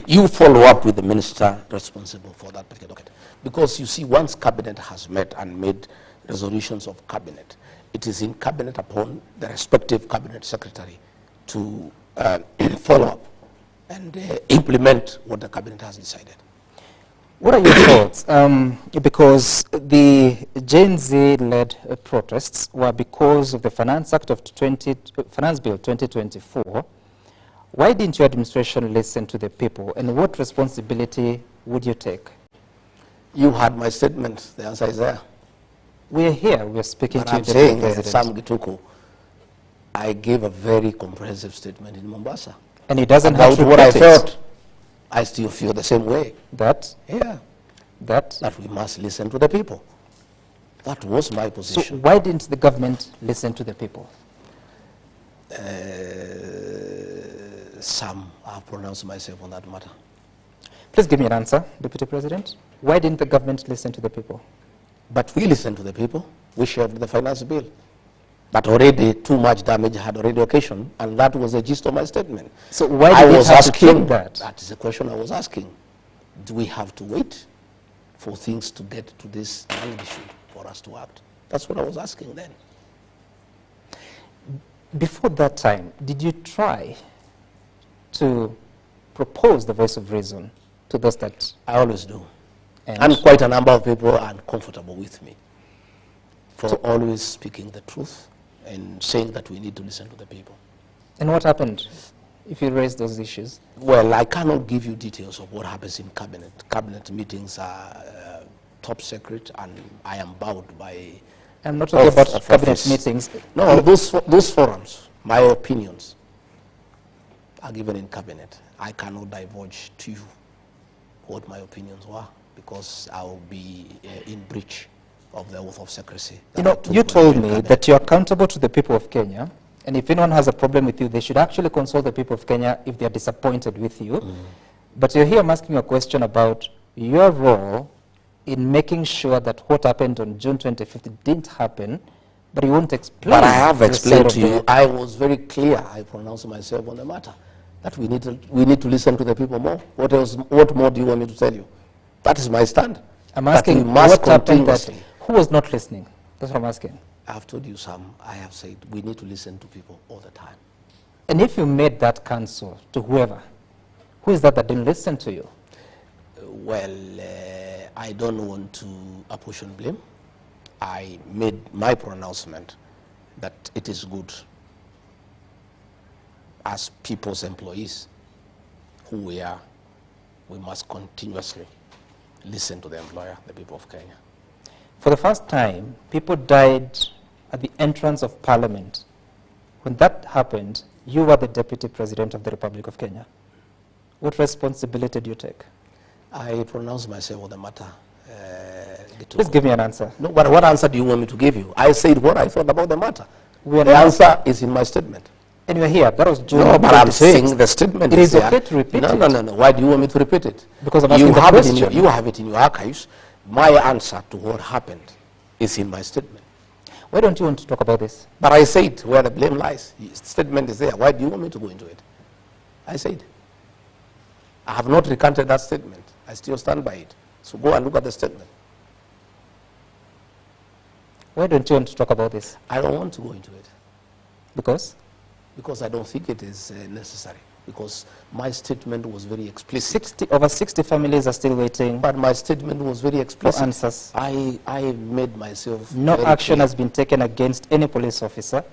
You follow up with the minister responsible for that particular document. Because you see, once cabinet has met and made resolutions of cabinet, it is in cabinet upon the respective cabinet secretary to follow up and implement what the cabinet has decided. What are your thoughts? Because the Gen Z-led protests were because of the Finance Act of Finance Bill 2024. Why didn't your administration listen to the people, and what responsibility would you take? You had my statement. The answer is there. We are here. We are speaking but to I'm the saying, president. Sam Gituku, I gave a very comprehensive statement in Mombasa. And he doesn't about have to what I repeat it. felt. I still feel the same way. That? Yeah. That we must listen to the people. That was my position. So why didn't the government listen to the people? Sam, I've pronounced myself on that matter. Please give me an answer, Deputy President. Why didn't the government listen to the people? But we listened to the people. We shared the finance bill. But already too much damage had already occasioned, and that was the gist of my statement. So why did we have to take that? That is the question I was asking. Do we have to wait for things to get to this magnitude for us to act? That's what I was asking then. Before that time, did you try to propose the voice of reason to those that... I always do. And quite a number of people are uncomfortable with me for always speaking the truth and saying that we need to listen to the people. And what happened if you raised those issues? Well, I cannot give you details of what happens in cabinet. Cabinet meetings are top secret, and I am bound by... I'm not talking about cabinet meetings. No, those forums, my opinions, are given in cabinet. I cannot divulge to you what my opinions were, because I will be in breach of the oath of secrecy. You know, you told me that you're accountable to the people of Kenya, and if anyone has a problem with you, they should actually consult the people of Kenya if they're disappointed with you. But you're here, I'm asking you a question about your role in making sure that what happened on June 25th didn't happen, but you won't explain. But I have explained to you. I was very clear. I pronounced myself on the matter that we need to listen to the people more. What else? What more do you want me to tell you? That is my stand. I'm asking what happened that, who was not listening? That's what I'm asking. I've told you, Sam, I have said we need to listen to people all the time. And if you made that counsel to whoever, who is that didn't listen to you? Well, I don't want to apportion blame. I made my pronouncement that it is good as people's employees who we are, we must continuously listen to the employer, the people of Kenya. For the first time, people died at the entrance of Parliament When that happened, you were the Deputy President of the Republic of Kenya. What responsibility do you take? I pronounce myself on the matter. Please give me an answer. No, but what answer do you want me to give you? I said what I thought about the matter. The answer is in my statement. And you're here. That was June. No, but I'm saying the statement it is there. Okay to repeat it. No. Why do you want me to repeat it? Because I'm asking you the have question. you have it in your archives. My answer to what happened is in my statement. Why don't you want to talk about this? But I said where the blame lies. The statement is there. Why do you want me to go into it? I said. I have not recanted that statement. I still stand by it. So go and look at the statement. Why don't you want to talk about this? I don't want to go into it. Because? Because I don't think it is necessary. Because my statement was very explicit. Over 60 families are still waiting. But my statement was very explicit. For answers. I made myself No very action clear. has been taken against any police officer.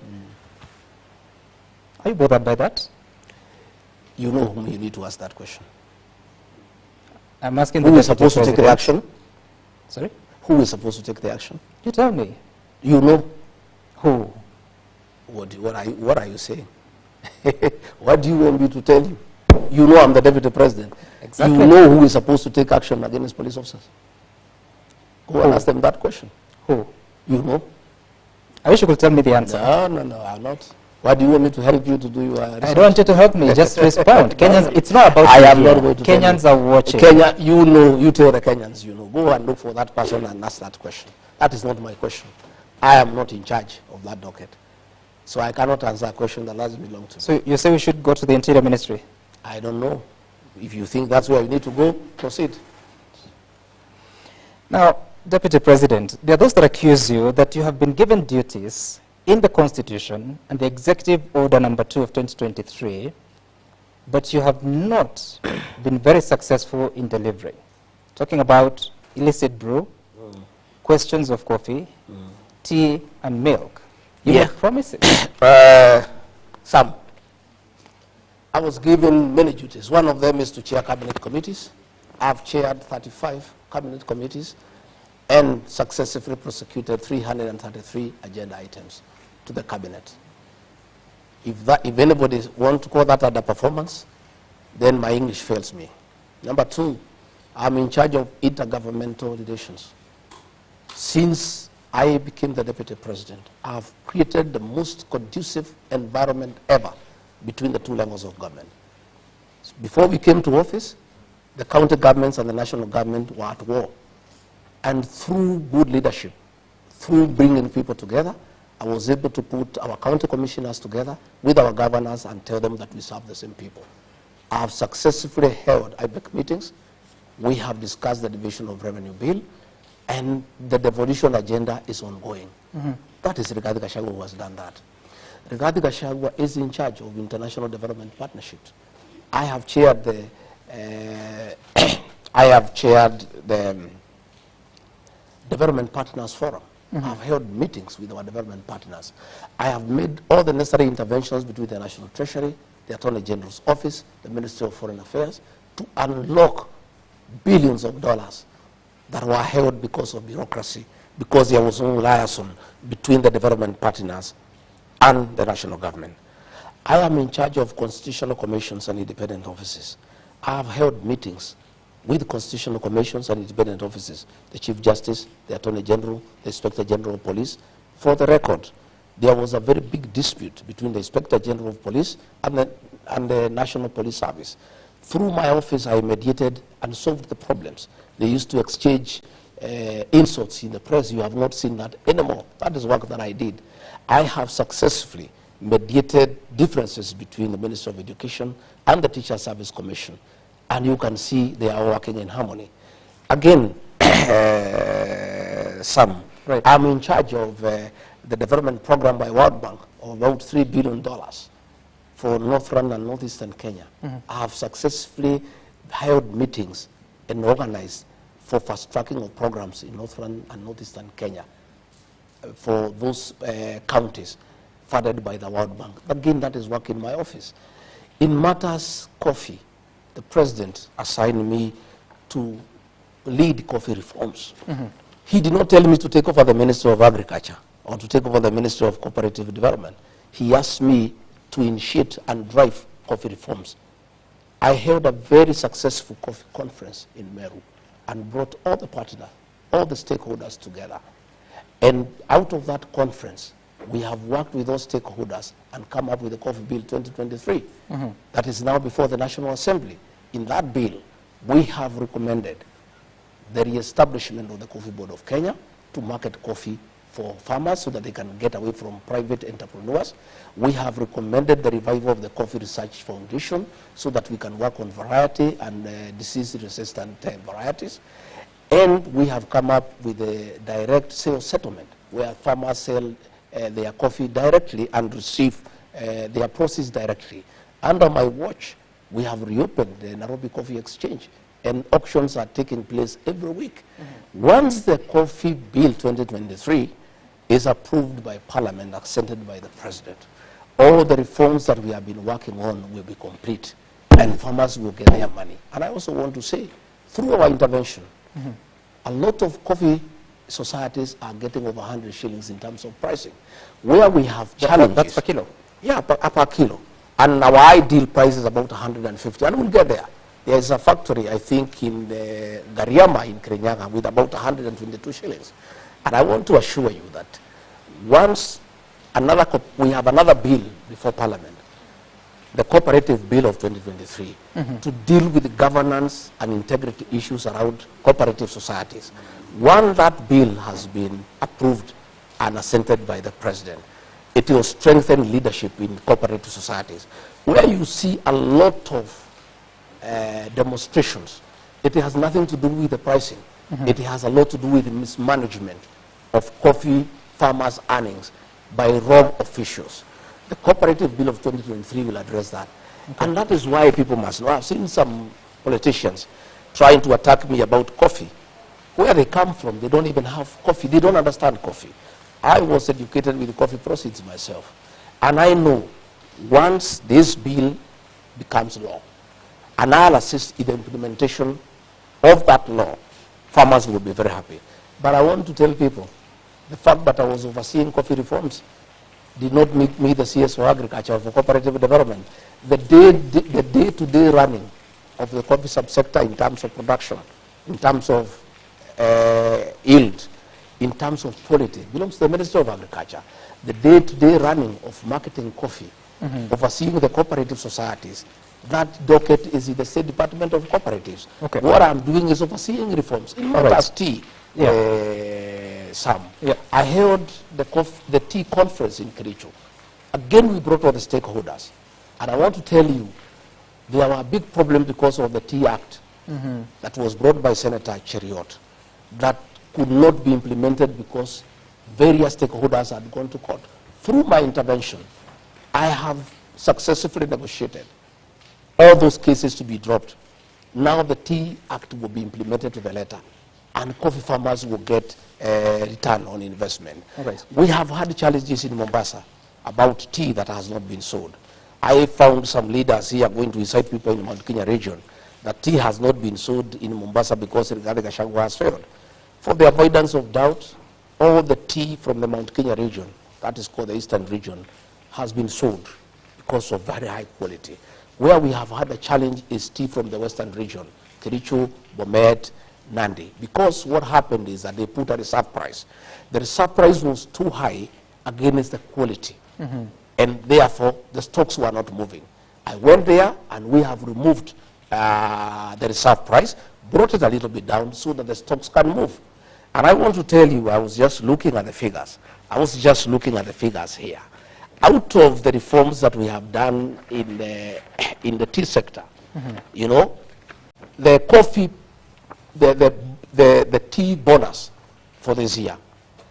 Are you bothered by that? You know whom you need to ask that question. I'm asking Who the is supposed to take the action? Sorry? Who is supposed to take the action? You tell me. You know. Who? What are you saying? What do you want me to tell you? You know I'm the Deputy President. Exactly. You know who is supposed to take action against police officers. Go and ask them that question. Who? You know. I wish you could tell me the answer. No, I'm not. Why do you want me to help you to do your research? I don't want you to help me. Just respond. Kenyans, it's not about I you am here. not going to Kenyans tell you. are watching. Kenya, you know, you tell the Kenyans, you know. Go and look for that person and ask that question. That is not my question. I am not in charge of that docket. So I cannot answer a question that doesn't belong to me. So you say we should go to the Interior Ministry? I don't know. If you think that's where you need to go, proceed. Now, Deputy President, there are those that accuse you that you have been given duties in the Constitution and the Executive Order number 2 of 2023, but you have not been very successful in delivering. Talking about illicit brew, questions of coffee, tea, and milk. You were promising. Some. I was given many duties. One of them is to chair cabinet committees. I've chaired 35 cabinet committees and successfully prosecuted 333 agenda items to the cabinet. If anybody wants to call that underperformance, then my English fails me. Number two, I'm in charge of intergovernmental relations. Since I became the Deputy President, I've created the most conducive environment ever between the two levels of government. Before we came to office, the county governments and the national government were at war. And through good leadership, through bringing people together, I was able to put our county commissioners together with our governors and tell them that we serve the same people. I have successfully held IBEC meetings. We have discussed the division of revenue bill, and the devolution agenda is ongoing. That is Rigathi Gachagua who has done that. Rigathi Gachagua is in charge of international development partnerships. I have chaired the Development Partners Forum. I've held meetings with our development partners. I have made all the necessary interventions between the National Treasury, the Attorney General's Office, the Ministry of Foreign Affairs, to unlock billions of dollars that were held because of bureaucracy, because there was no liaison between the development partners and the national government. I am in charge of constitutional commissions and independent offices. I have held meetings with constitutional commissions and independent offices, the Chief Justice, the Attorney General, the Inspector General of Police. For the record, there was a very big dispute between the Inspector General of Police and the National Police Service. Through my office, I mediated and solved the problems. They used to exchange insults in the press. You have not seen that anymore. That is work that I did. I have successfully mediated differences between the Ministry of Education and the Teacher Service Commission. And you can see they are working in harmony. Again, Sam, right. I'm in charge of the development program by World Bank of about $3 billion for Northern and Northeastern Kenya. I have successfully held meetings and organized for fast tracking of programs in Northern and Northeastern Kenya for those counties funded by the World Bank. Again, that is work in my office. In matters coffee, the president assigned me to lead coffee reforms. He did not tell me to take over the Ministry of Agriculture or to take over the Ministry of Cooperative Development. he asked me to initiate and drive coffee reforms. I held a very successful coffee conference in Meru and brought all the partners, all the stakeholders together. And out of that conference, we have worked with those stakeholders and come up with the Coffee Bill 2023 that is now before the National Assembly. In that bill, we have recommended the re-establishment of the Coffee Board of Kenya to market coffee for farmers so that they can get away from private entrepreneurs. We have recommended the revival of the Coffee Research Foundation so that we can work on variety and disease-resistant varieties. And we have come up with a direct sales settlement where farmers sell their coffee directly and receive their proceeds directly. Under my watch, we have reopened the Nairobi Coffee Exchange, and auctions are taking place every week. Once the Coffee Bill 2023 is approved by Parliament, accepted by the President, all the reforms that we have been working on will be complete, and farmers will get their money. And I also want to say, through our intervention, a lot of coffee societies are getting over 100 shillings in terms of pricing. Where we have challenges. That's per kilo? Yeah, per kilo. And our ideal price is about 150, and we'll get there. There is a factory, I think, in Gariama in Kirinyaga with about 122 shillings. And I want to assure you that once we have another bill before Parliament, the Cooperative Bill of 2023, to deal with the governance and integrity issues around cooperative societies. Once that bill has been approved and assented by the President, it will strengthen leadership in cooperative societies. Where you see a lot of demonstrations, it has nothing to do with the pricing. It has a lot to do with the mismanagement of coffee farmers' earnings by wrong officials. The Cooperative Bill of 2023 will address that. And that is why people must know. I've seen some politicians trying to attack me about coffee. Where they come from, they don't even have coffee. They don't understand coffee. I was educated with the coffee proceeds myself. And I know once this bill becomes law, and I'll assist in the implementation of that law, farmers will be very happy. But I want to tell people, the fact that I was overseeing coffee reforms did not make me the CS for agriculture, for cooperative development. The day-to-day running of the coffee subsector in terms of production, in terms of yield, in terms of quality, belongs to the Ministry of Agriculture. The day-to-day running of marketing coffee, overseeing the cooperative societies, that docket is in the State Department of Cooperatives. Okay. What I'm doing is overseeing reforms, not as tea. Sam. Yeah. I held the tea conference in Kericho. Again, we brought all the stakeholders. And I want to tell you, there were a big problem because of the Tea Act that was brought by Senator Cheriot that could not be implemented because various stakeholders had gone to court. Through my intervention, I have successfully negotiated all those cases to be dropped. Now the Tea Act will be implemented to the letter, and coffee farmers will get a return on investment. Okay. We have had challenges in Mombasa about tea that has not been sold. I found some leaders here going to incite people in the Mount Kenya region that tea has not been sold in Mombasa because Gachagua has failed. For the avoidance of doubt, all the tea from the Mount Kenya region, that is called the Eastern region, has been sold because of very high quality. Where we have had a challenge is tea from the Western region, Kericho, Bomet, Nandi, because what happened is that they put a reserve price. The reserve price was too high against the quality, and therefore the stocks were not moving. I went there and we have removed the reserve price, brought it a little bit down so that the stocks can move. And I want to tell you, I was just looking at the figures. Here. Out of the reforms that we have done in the tea sector, you know, the coffee, the tea bonus for this year,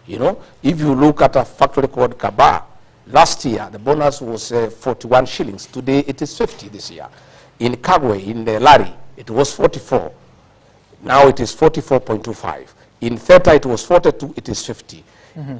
you know, if you look at a factory called Kaba, last year the bonus was 41 shillings. Today it is 50 this year. In Kagwe, in the Lari, it was 44. Now it is 44.25. In Theta, it was 42, it is 50.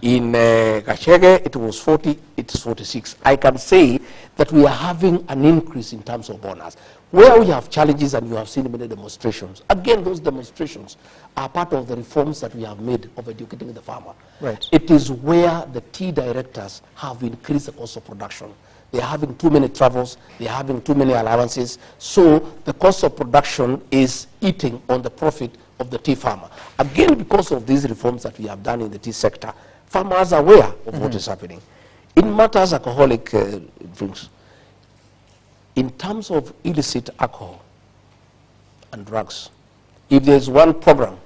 In Gachagua, it was 40, it is 46. I can say that we are having an increase in terms of bonus. Where we have challenges, and you have seen many demonstrations, again, those demonstrations are part of the reforms that we have made of educating the farmer. Right. It is where the tea directors have increased the cost of production. They are having too many travels, they are having too many allowances, so the cost of production is eating on the profit of the tea farmer. Again, because of these reforms that we have done in the tea sector, farmers are aware of what is happening. In matters alcoholic drinks, in terms of illicit alcohol and drugs, if there is one program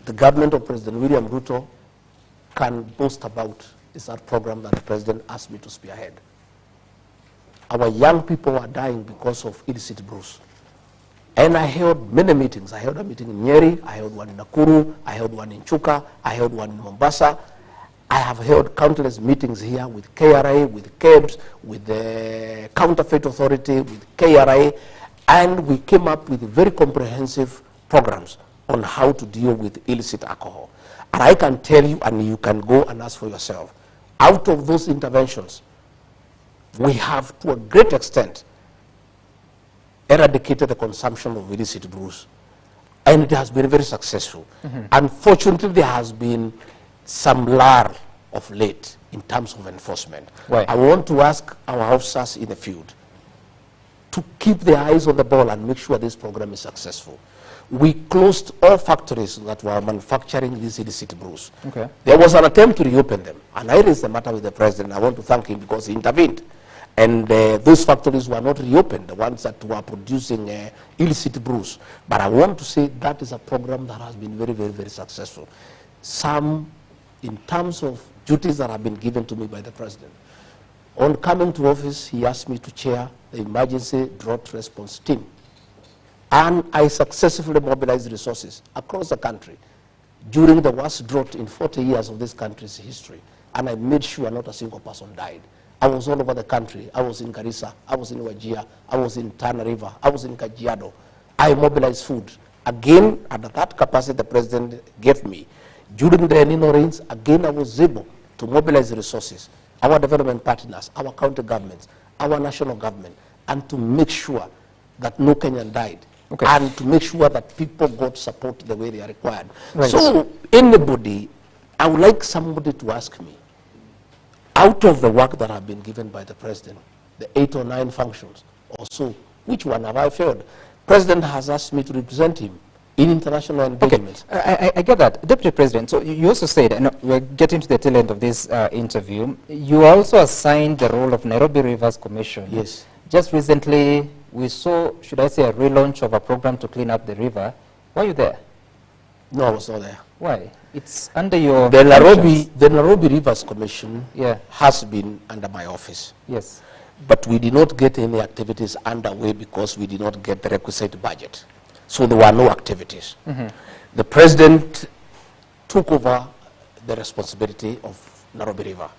the government of President William Ruto can boast about, is that program that the president asked me to spearhead. Our young people are dying because of illicit brews. And I held many meetings. I held a meeting in Nyeri, I held one in Nakuru, I held one in Chuka, I held one in Mombasa. I have held countless meetings here with KRA, with KEBS, with the Counterfeit Authority, with KRA, and we came up with very comprehensive programs on how to deal with illicit alcohol. And I can tell you, and you can go and ask for yourself, out of those interventions, we have, to a great extent, eradicated the consumption of illicit brews. And it has been very successful. Unfortunately, there has been some lull of late in terms of enforcement. Right. I want to ask our officers in the field to keep their eyes on the ball and make sure this program is successful. We closed all factories that were manufacturing these illicit brews. Okay. There was an attempt to reopen them, and I raised the matter with the president. I want to thank him because he intervened. And those factories were not reopened, the ones that were producing illicit brews. But I want to say that is a program that has been very, very, very successful. Some, in terms of duties that have been given to me by the president, on coming to office, he asked me to chair the emergency drought response team. And I successfully mobilized resources across the country during the worst drought in 40 years of this country's history. And I made sure not a single person died. I was all over the country. I was in Garissa, I was in Wajir, I was in Tana River, I was in Kajiado. I mobilized food. Again, at that capacity the president gave me, during the El Nino rains, again I was able to mobilize resources, our development partners, our county governments, our national government, and to make sure that no Kenyan died. Okay. And to make sure that people got support the way they are required. Right. So anybody, I would like somebody to ask me, out of the work that have been given by the president, the 8 or 9 functions or so, which one have I failed? President has asked me to represent him in international engagements. Okay. I get that. Deputy President, so you also said, and we're getting to the tail end of this interview, you also assigned the role of Nairobi Rivers Commission. Yes. Just recently, we saw, should I say, a relaunch of a program to clean up the river. Were you there? No, I was not there. Why? It's under your The functions. Nairobi Rivers Commission has been under my office. Yes. But we did not get any activities underway because we did not get the requisite budget. So there were no activities. The president took over the responsibility of Nairobi River.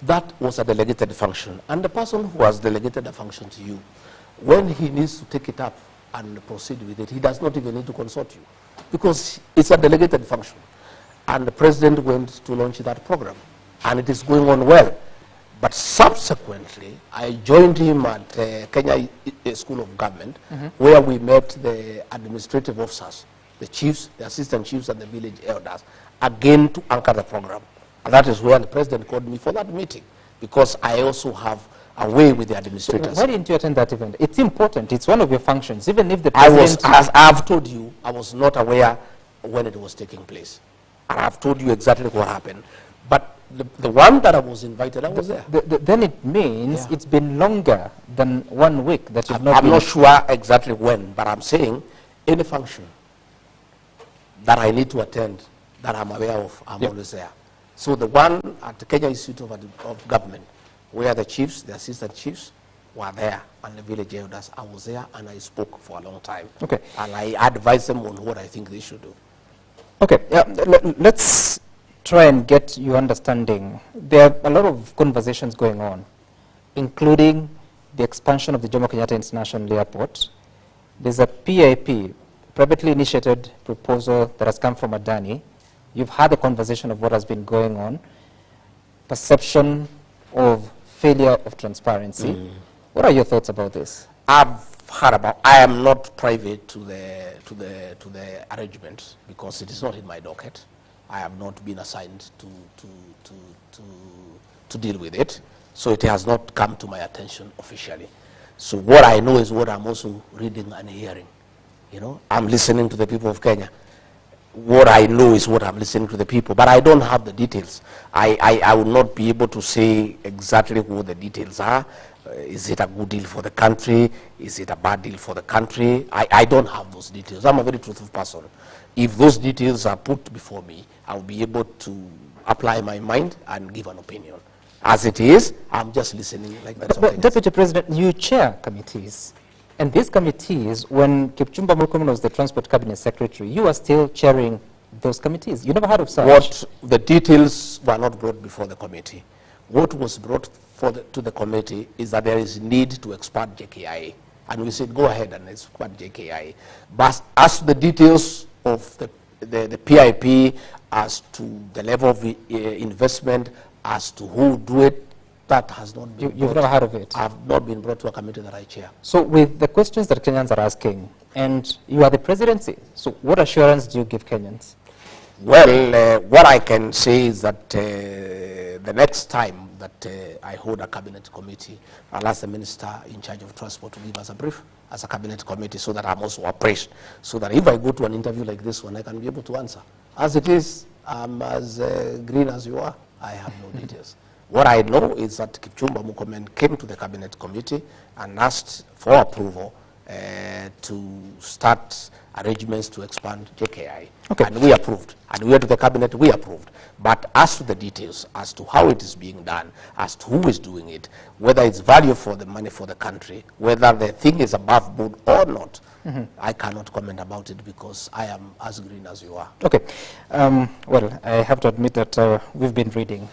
That was a delegated function. And the person who has delegated a function to you, when he needs to take it up and proceed with it, he does not even need to consult you, because it's a delegated function. And the president went to launch that program, and it is going on well. But subsequently, I joined him at Kenya School of Government, where we met the administrative officers, the chiefs, the assistant chiefs, and the village elders, again to anchor the program. And that is where the president called me for that meeting, because I also have a way with the administrators. Why didn't you attend that event? It's important. It's one of your functions, even if the president... As I have told you, I was not aware when it was taking place. And I have told you exactly what happened. But the one that I was invited, I was there. Then it means it's been longer than 1 week that you've not I'm been... not sure exactly when, but I'm saying any function that I need to attend, that I'm aware of, I'm always there. So the one at the Kenya Institute of Government, where the chiefs, the assistant chiefs, were there, and the village elders, I was there, and I spoke for a long time. Okay. And I advised them on what I think they should do. Okay, let's try and get your understanding. There are a lot of conversations going on, including the expansion of the Jomo Kenyatta International Airport. There's a PIP, privately initiated proposal that has come from Adani. You've had a conversation of what has been going on, perception of failure of transparency. What are your thoughts about this? I've heard about. I am not private to the arrangement because it is not in my docket. I have not been assigned to deal with it, so it has not come to my attention officially. So what I know is what I'm also reading and hearing. You know, I'm listening to the people of Kenya. What I know is what I'm listening to the people, but I don't have the details. I will not be able to say exactly what the details are. Is it a good deal for the country? Is it a bad deal for the country? I don't have those details. I'm a very truthful person. If those details are put before me, I'll be able to apply my mind and give an opinion. As it is, I'm just listening like that. But Deputy President, you chair committees. And these committees, when Kipchumba Murkomen was the Transport Cabinet Secretary, you are still chairing those committees. You never heard of such? What the details were not brought before the committee. What was brought to the committee is that there is need to expand JKIA. And we said, go ahead and expand JKIA. But as to the details of the PIP, as to the level of investment, as to who do it, that has not been You've never heard of it? I've not been brought to a committee that I chair. So with the questions that Kenyans are asking, and you are the presidency, so what assurance do you give Kenyans? Well, what I can say is that the next time that I hold a cabinet committee, I'll ask the minister in charge of transport to give us a brief as a cabinet committee so that I'm also appraised, so that if I go to an interview like this one, I can be able to answer. As it is, I'm as green as you are. I have no details. What I know is that Kipchumba Murkomen came to the cabinet committee and asked for approval to start arrangements to expand JKI. Okay. And we approved. And we went to the cabinet, we approved. But as to the details, as to how it is being done, as to who is doing it, whether it's value for the money for the country, whether the thing is above board or not, I cannot comment about it because I am as green as you are. Okay. Well, I have to admit that we've been reading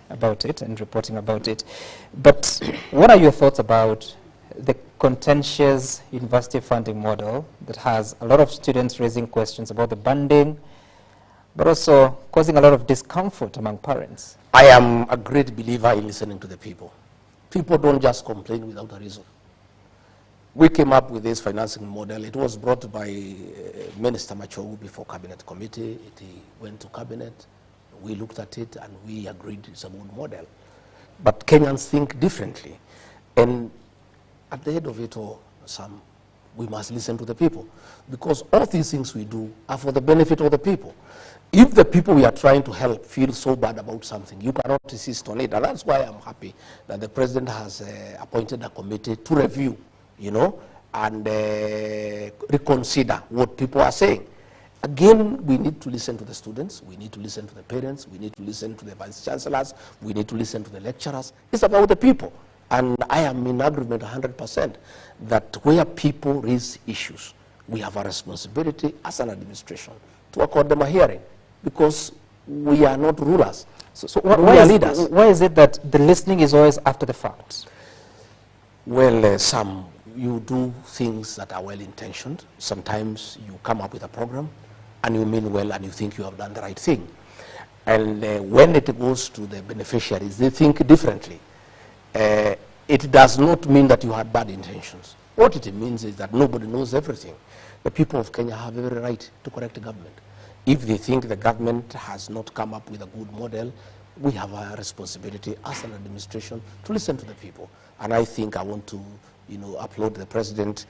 about it and reporting about it. But what are your thoughts about the contentious university funding model that has a lot of students raising questions about the banding, but also causing a lot of discomfort among parents? I am a great believer in listening to the people. People don't just complain without a reason. We came up with this financing model. It was brought by Minister Machogu before cabinet committee. It went to cabinet. We looked at it and we agreed it's a good model. But Kenyans think differently. And at the end of it all, Sam, we must listen to the people. Because all these things we do are for the benefit of the people. If the people we are trying to help feel so bad about something, you cannot insist on it. And that's why I'm happy that the president has appointed a committee to review, you know, and reconsider what people are saying. Again, we need to listen to the students, we need to listen to the parents, we need to listen to the vice chancellors, we need to listen to the lecturers. It's about the people. And I am in agreement 100% that where people raise issues, we have a responsibility as an administration to accord them a hearing, because we are not rulers. So we are leaders. Why is it that the listening is always after the fact? Well, some you do things that are well-intentioned. Sometimes you come up with a program and you mean well and you think you have done the right thing. And when it goes to the beneficiaries, they think differently. It does not mean that you had bad intentions. What it means is that nobody knows everything. The people of Kenya have every right to correct the government. If they think the government has not come up with a good model, we have a responsibility as an administration to listen to the people. And I think I want to, you know, applaud the president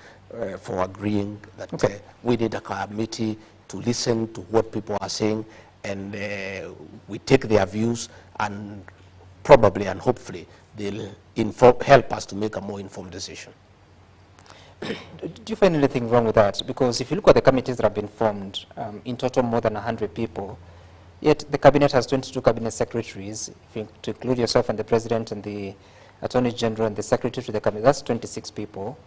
for agreeing that we need a committee to listen to what people are saying, and we take their views, and probably and hopefully they'll help us to make a more informed decision. Do you find anything wrong with that? Because if you look at the committees that have been formed, in total more than 100 people, yet the cabinet has 22 cabinet secretaries, if you, to include yourself and the president and the attorney general and the secretary to the cabinet, that's 26 people.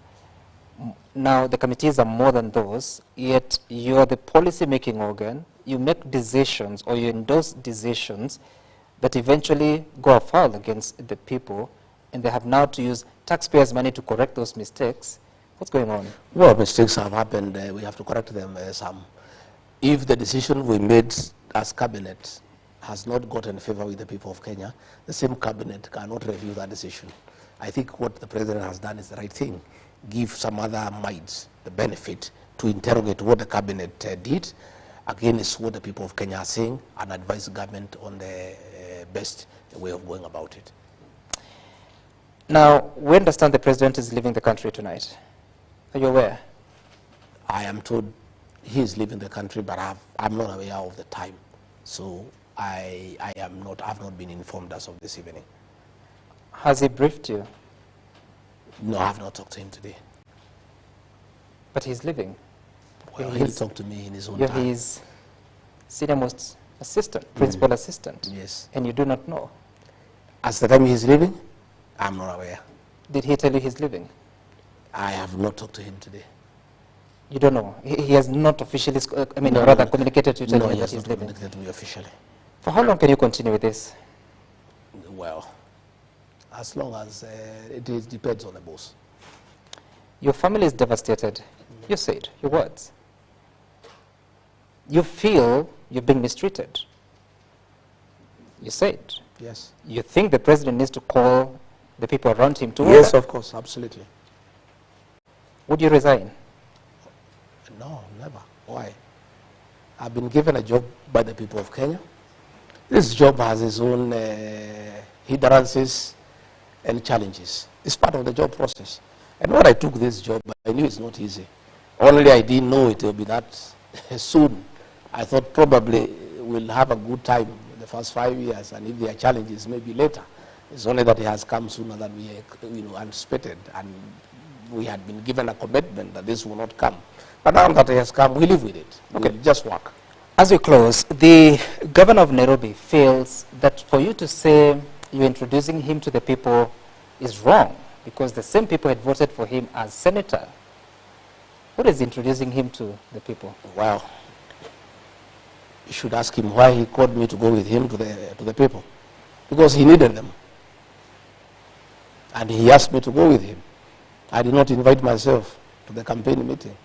Now the committees are more than those, yet you're the policy making organ, you make decisions or you endorse decisions that eventually go afoul against the people, and they have now to use taxpayers' money to correct those mistakes. What's going on? Well, mistakes have happened. We have to correct them some. If the decision we made as cabinet has not gotten favor with the people of Kenya, the same cabinet cannot review that decision. I think what the president has done is the right thing. Give some other minds the benefit to interrogate what the cabinet did against what the people of Kenya are saying and advise the government on the best way of going about it. Now, we understand the president is leaving the country tonight. Are you aware? I am told he is leaving the country, but I'm not aware of the time. So I have not been informed as of this evening. Has he briefed you? No, I have not talked to him today. But he's leaving. Well, he'll talk to me in his own You're time. his senior-most assistant, principal assistant. Yes. And you do not know. As the time he's leaving, I'm not aware. Did he tell you he's leaving? I have not talked to him today. You don't know? He has not officially, communicated to you telling you that he's leaving? No, he has not communicated to me officially. For how long can you continue with this? Well, as long as it depends on the boss. Your family is devastated. You said your words. You feel you're being mistreated. You said. Yes. You think the president needs to call the people around him to Yes, order. of course, absolutely. Would you resign? No, never. Why? I've been given a job by the people of Kenya. This job has its own hindrances and challenges. It's part of the job process. And when I took this job, I knew it's not easy. Only I didn't know it will be that soon. I thought probably we'll have a good time the first 5 years, and if there are challenges, maybe later. It's only that it has come sooner than we anticipated, and we had been given a commitment that this will not come. But now that it has come, we live with it. Okay. We'll just work. As we close, the governor of Nairobi feels that for you to say you're introducing him to the people is wrong, because the same people had voted for him as senator. What is introducing him to the people? Well, you should ask him why he called me to go with him to the people. Because he needed them. And he asked me to go with him. I did not invite myself to the campaign meeting.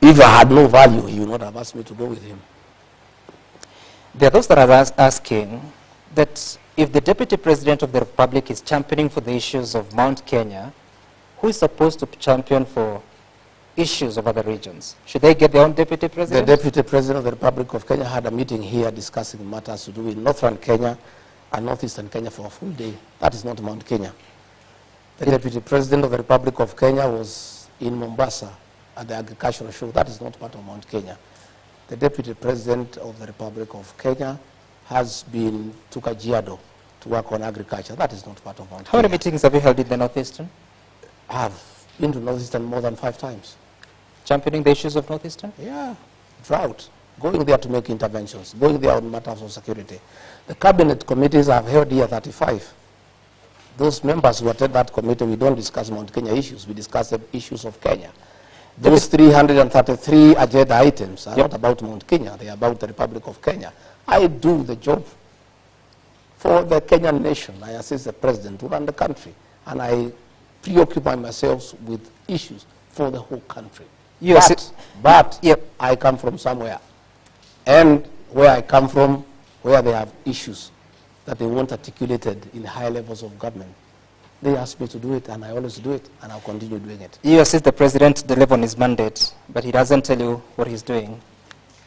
If I had no value, he would not have asked me to go with him. There are those that are asking that if the Deputy President of the Republic is championing for the issues of Mount Kenya, who is supposed to champion for issues of other regions? Should they get their own Deputy President? The Deputy President of the Republic of Kenya had a meeting here discussing matters to do with Northern Kenya and Northeastern Kenya for a full day. That is not Mount Kenya. The Deputy President of the Republic of Kenya was in Mombasa at the agricultural show. That is not part of Mount Kenya. The Deputy President of the Republic of Kenya has been to Kajiado to work on agriculture. That is not part of Mount Kenya. How many meetings have you held in the Northeastern? I have been to Northeastern more than 5 times. Championing the issues of Northeastern? Yeah, drought. Going there to make interventions. Going there on matters of security. The cabinet committees have held here 35. Those members who attend that committee, we don't discuss Mount Kenya issues. We discuss the issues of Kenya. Those 333 agenda items are not about Mount Kenya. They are about the Republic of Kenya. I do the job for the Kenyan nation. I assist the president to run the country. And I preoccupy myself with issues for the whole country. But I come from somewhere. And where I come from, where they have issues that they want articulated in high levels of government, they ask me to do it, and I always do it, and I'll continue doing it. You assist the president deliver on his mandate, but he doesn't tell you what he's doing,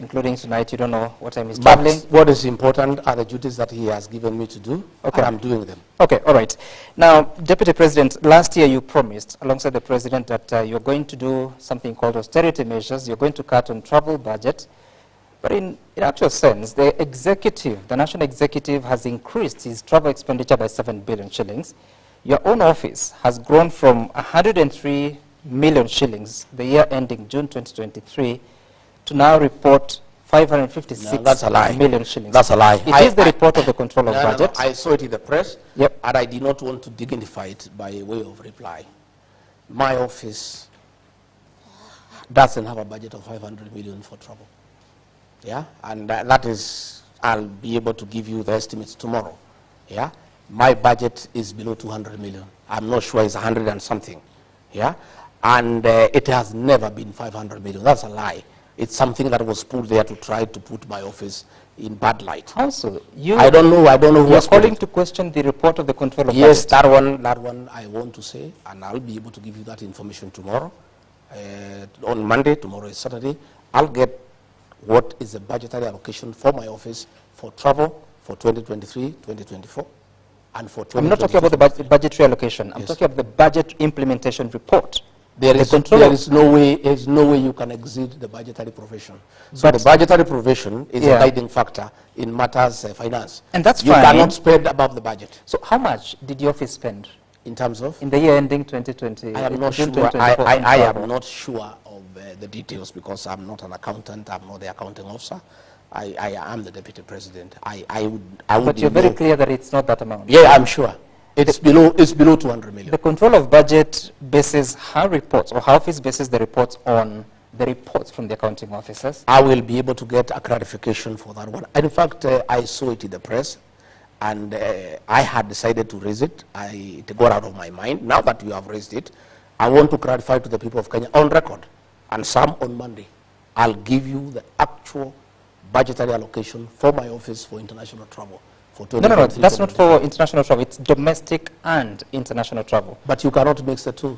including tonight. You don't know what time he's traveling. But what is important are the duties that he has given me to do, and I'm doing them. Okay, all right. Now, Deputy President, last year you promised, alongside the president, that you're going to do something called austerity measures. You're going to cut on travel budget. But in actual sense, the national executive has increased his travel expenditure by 7 billion shillings. Your own office has grown from 103 million shillings the year ending June 2023 to now report 556 million shillings. That's a lie. It is the report of the Controller of Budget. I saw it in the press, and I did not want to dignify it by way of reply. My office doesn't have a budget of 500 million for travel. Yeah, and that is, I'll be able to give you the estimates tomorrow. Yeah, my budget is below 200 million. I'm not sure it's 100 and something. Yeah, And it has never been 500 million. That's a lie. It's something that was put there to try to put my office in bad light. Also, I don't know who was calling to question the report of the control of Yes, budget. that one I want to say, and I'll be able to give you that information tomorrow. On Monday, tomorrow is Saturday, I'll get what is the budgetary allocation for my office for travel for 2023, 2024, and for 2023. I'm not talking about the budgetary allocation. I'm talking about the budget implementation report. There is no way you can exceed the budgetary provision. So the budgetary provision is a guiding factor in matters finance. And that's you fine. You cannot spend above the budget. So how much did your office spend? In terms of? In the year ending 2020. I am not sure. I am not sure of the details because I'm not an accountant. I'm not the accounting officer. I am the deputy president. I would but you're very clear that it's not that amount. Yeah, I'm sure. It's below 200 million. The control of budget bases her reports, or her office bases the reports on the reports from the accounting officers. I will be able to get a clarification for that one. In fact, I saw it in the press, and I had decided to raise it. It got out of my mind. Now that you have raised it, I want to clarify to the people of Kenya on record, and some on Monday. I'll give you the actual budgetary allocation for my office for international travel. No, that's not for international travel. It's domestic and international travel. But you cannot mix the two.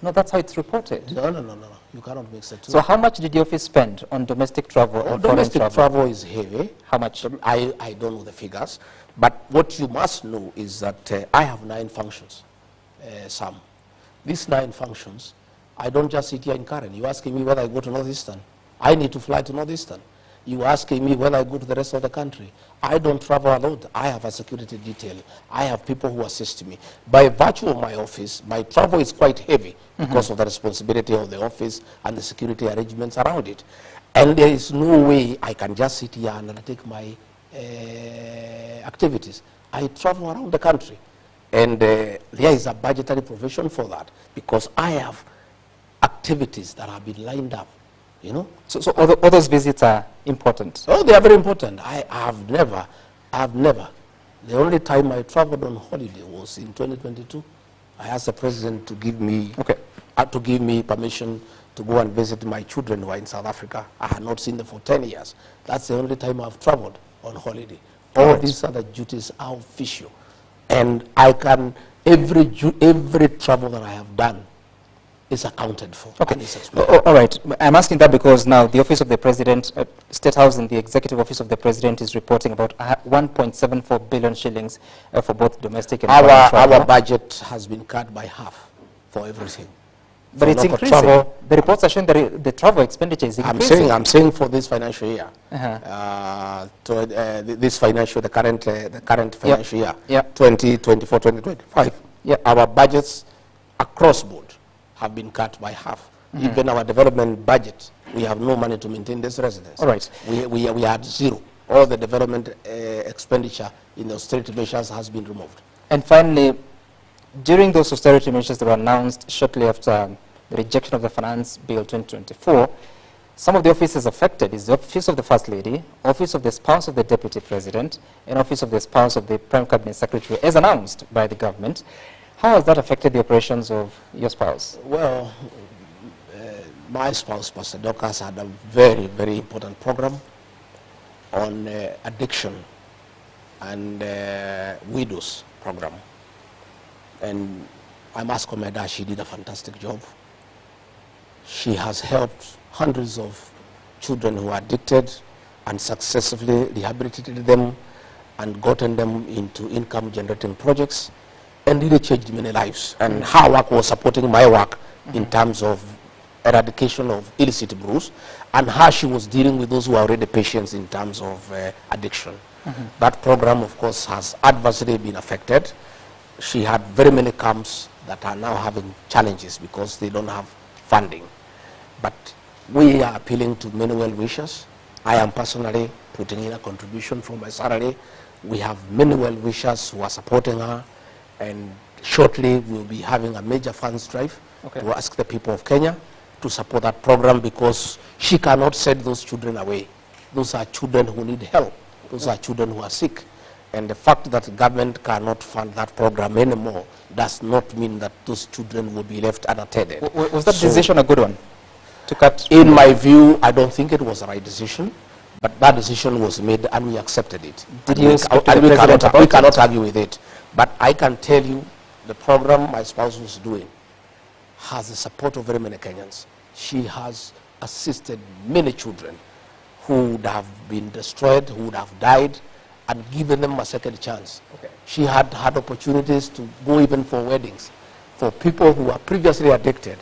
No, that's how it's reported. No. You cannot mix the two. So how much did your office spend on domestic travel or domestic travel is heavy. How much? I don't know the figures. But what you must know is that I have 9 functions, Sam. These 9 functions, I don't just sit here in Karen. You're asking me whether I go to Northeastern. I need to fly to Northeastern. You asking me whether I go to the rest of the country. I don't travel alone. I have a security detail. I have people who assist me. By virtue of my office, my travel is quite heavy because of the responsibility of the office and the security arrangements around it. And there is no way I can just sit here and undertake my activities. I travel around the country. And there is a budgetary provision for that because I have activities that have been lined up. You know? So all those visits are important? Oh, they are very important. I have never. The only time I traveled on holiday was in 2022. I asked the president to give me permission to go and visit my children who are in South Africa. I had not seen them for 10 years. That's the only time I've traveled on holiday. All these other duties are official. And I can, every travel that I have done is accounted for. Okay. All right. I'm asking that because now the Office of the President, State House and the Executive Office of the President is reporting about 1.74 billion shillings for both domestic and foreign travel. Our budget has been cut by half for everything. But it's increasing. Travel, the reports are showing that the travel expenditure is increasing. I'm saying for this financial year, the current financial year, 2024, 2025, our budgets across board have been cut by half. Even our development budget, we have no money to maintain this residence. All right. We had zero. All the development expenditure in the austerity measures has been removed. And finally, during those austerity measures that were announced shortly after the rejection of the Finance Bill 2024, some of the offices affected is the Office of the First Lady, Office of the Spouse of the Deputy President, and Office of the Spouse of the Prime Cabinet Secretary, as announced by the government. How has that affected the operations of your spouse? Well, my spouse, Pastor Dorcas, had a very, very important program on addiction and widows program. And I must commend her. She did a fantastic job. She has helped hundreds of children who are addicted and successfully rehabilitated them and gotten them into income-generating projects and really changed many lives. And her work was supporting my work in terms of eradication of illicit brews, and how she was dealing with those who are already patients in terms of addiction. That program, of course, has adversely been affected. She had very many camps that are now having challenges because they don't have funding. But we are appealing to many well-wishers. I am personally putting in a contribution from my salary. We have many well-wishers who are supporting her, and shortly we'll be having a major funds drive to ask the people of Kenya to support that program, because she cannot send those children away. Those are children who need help. Those are children who are sick. And the fact that the government cannot fund that program anymore does not mean that those children will be left unattended. Was that decision a good one? To cut? In my view, I don't think it was the right decision, but that decision was made and we accepted it. Did you speak to the president about it? We cannot argue with it. But I can tell you the program my spouse was doing has the support of very many Kenyans. She has assisted many children who would have been destroyed, who would have died, and given them a second chance. Okay. She had had opportunities to go even for weddings for people who were previously addicted,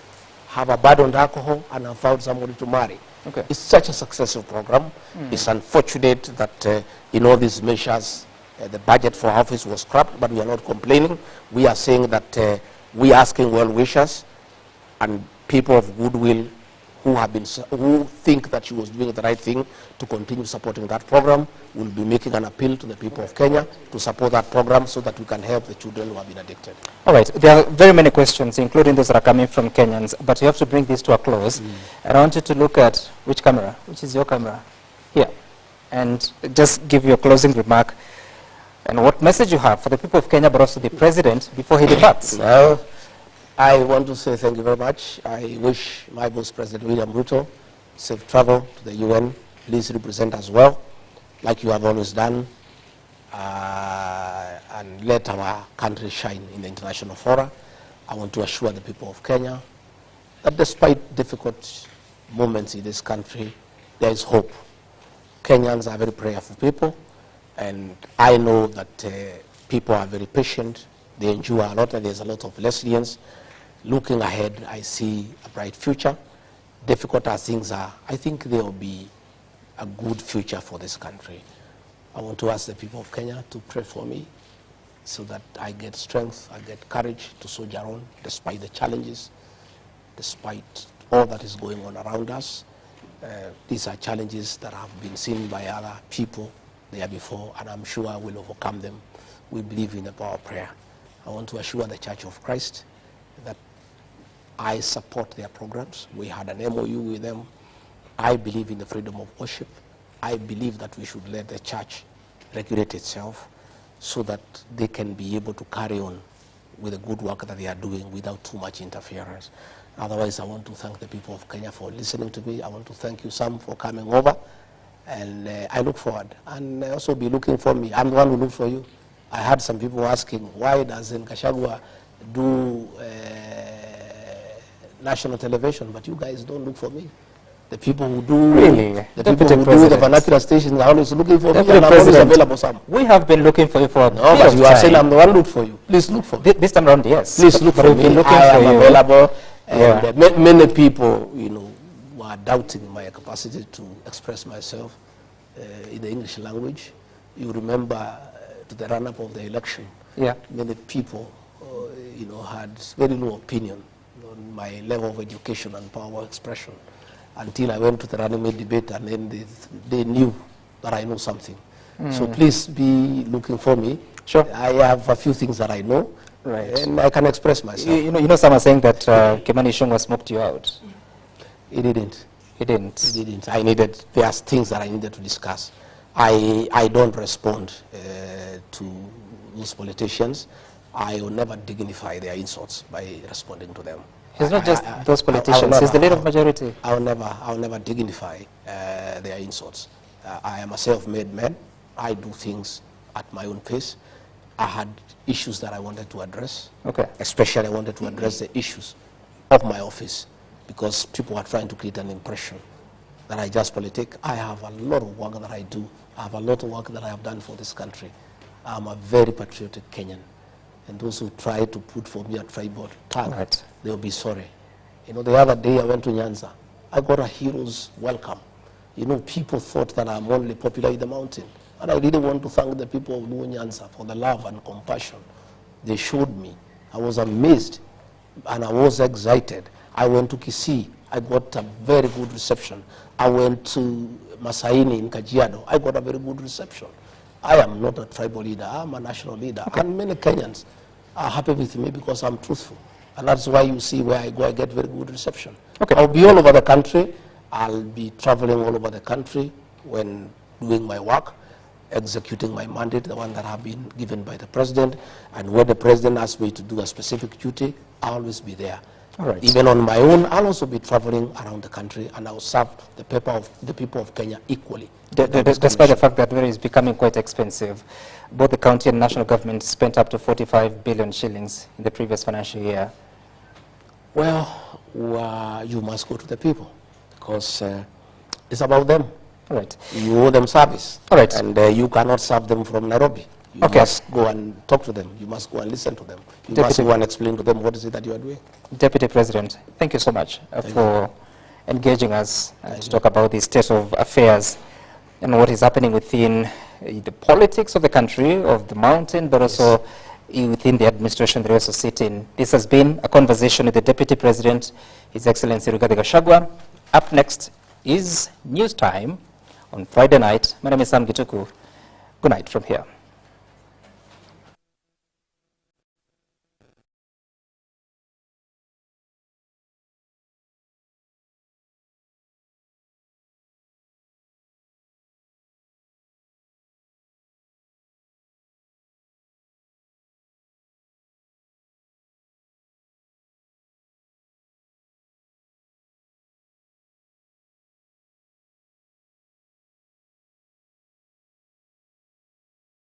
have abandoned alcohol, and have found somebody to marry. Okay. It's such a successful program. It's unfortunate that in all these measures, the budget for office was scrapped, but we are not complaining. We are saying that we are asking well-wishers and people of goodwill who think that she was doing the right thing to continue supporting that program. We'll be making an appeal to the people of Kenya to support that program so that we can help the children who have been addicted. All right, there are very many questions, including those that are coming from Kenyans, but you have to bring this to a close. And I want you to look at which camera, which is your camera, here, and just give your closing remark and what message you have for the people of Kenya, but also the president before he departs. Well, I want to say thank you very much. I wish my boss, President William Ruto, safe travel to the UN. Please represent us well, like you have always done, and let our country shine in the international fora. I want to assure the people of Kenya that despite difficult moments in this country, there is hope. Kenyans are very prayerful people, and I know that people are very patient. They endure a lot, and there's a lot of lessons. Looking ahead, I see a bright future. Difficult as things are, I think there will be a good future for this country. I want to ask the people of Kenya to pray for me so that I get strength, I get courage to soldier on despite the challenges, despite all that is going on around us. These are challenges that have been seen by other people there before, and I'm sure I will overcome them. We believe in the power of prayer. I want to assure the Church of Christ that I support their programs. We had an MOU with them. I believe in the freedom of worship. I believe that we should let the church regulate itself so that they can be able to carry on with the good work that they are doing without too much interference. Otherwise, I want to thank the people of Kenya for listening to me. I want to thank you, Sam, for coming over. And I look forward. And also be looking for me. I'm the one who looked for you. I had some people asking, why doesn't Gachagua do national television? But you guys don't look for me. The people who do, the people who do the vernacular stations are always looking for me, and I'm always available, Sam. We have been looking for you for no, but you are saying I'm the one who looked for you. Please look for me. This time around, yes. Please look for me. I am available. And many people, you know, were doubting my capacity to express myself in the English language. You remember to the run-up of the election, many people, you know, had very low opinion on my level of education and power of expression until I went to the running mate debate, and then they knew that I know something. So please be looking for me. Sure. I have a few things that I know, and I can express myself. You know, some are saying that Kimani Ichung'wah smoked you out. He didn't. He didn't. He didn't. There's things that I needed to discuss. I don't respond to those politicians. I will never dignify their insults by responding to them. He's not just those politicians, he's the leader of majority. I'll never dignify their insults. I am a self-made man. I do things at my own pace. I had issues that I wanted to address. Okay. Especially I wanted to address the issues of my office because people are trying to create an impression that I just politic. I have a lot of work that I do. I have a lot of work that I have done for this country. I'm a very patriotic Kenyan. And those who try to put for me a tribal tag, they'll be sorry. You know, the other day I went to Nyanza. I got a hero's welcome. You know, people thought that I'm only popular in the mountain. And I really want to thank the people of Nyanza for the love and compassion they showed me. I was amazed and I was excited. I went to Kisii. I got a very good reception. I went to Masaini in Kajiado. I got a very good reception. I am not a tribal leader. I'm a national leader. Okay. And many Kenyans are happy with me because I'm truthful. And that's why you see where I go, I get very good reception. Okay. I'll be all over the country. I'll be traveling all over the country when doing my work. executing my mandate, the one that have been given by the president. And when the president asks me to do a specific duty, I'll always be there. All right. Even on my own, I'll also be traveling around the country, and I'll serve the people of Kenya equally. Despite the fact that it is becoming quite expensive, both the county and national government spent up to 45 billion shillings in the previous financial year. Well, you must go to the people, because it's about them. All right. You owe them service. All right. And you cannot serve them from Nairobi. You must go and talk to them. You must go and listen to them. You must go and explain to them what is it that you are doing. Deputy President, thank you so much for engaging us to talk about the state of affairs and what is happening within the politics of the country, of the mountain, but also within the administration that we also sit in. This has been a conversation with the Deputy President, His Excellency Rigathi Gachagua. Up next is News Time on Friday night. My name is Sam Gituku. Good night from here.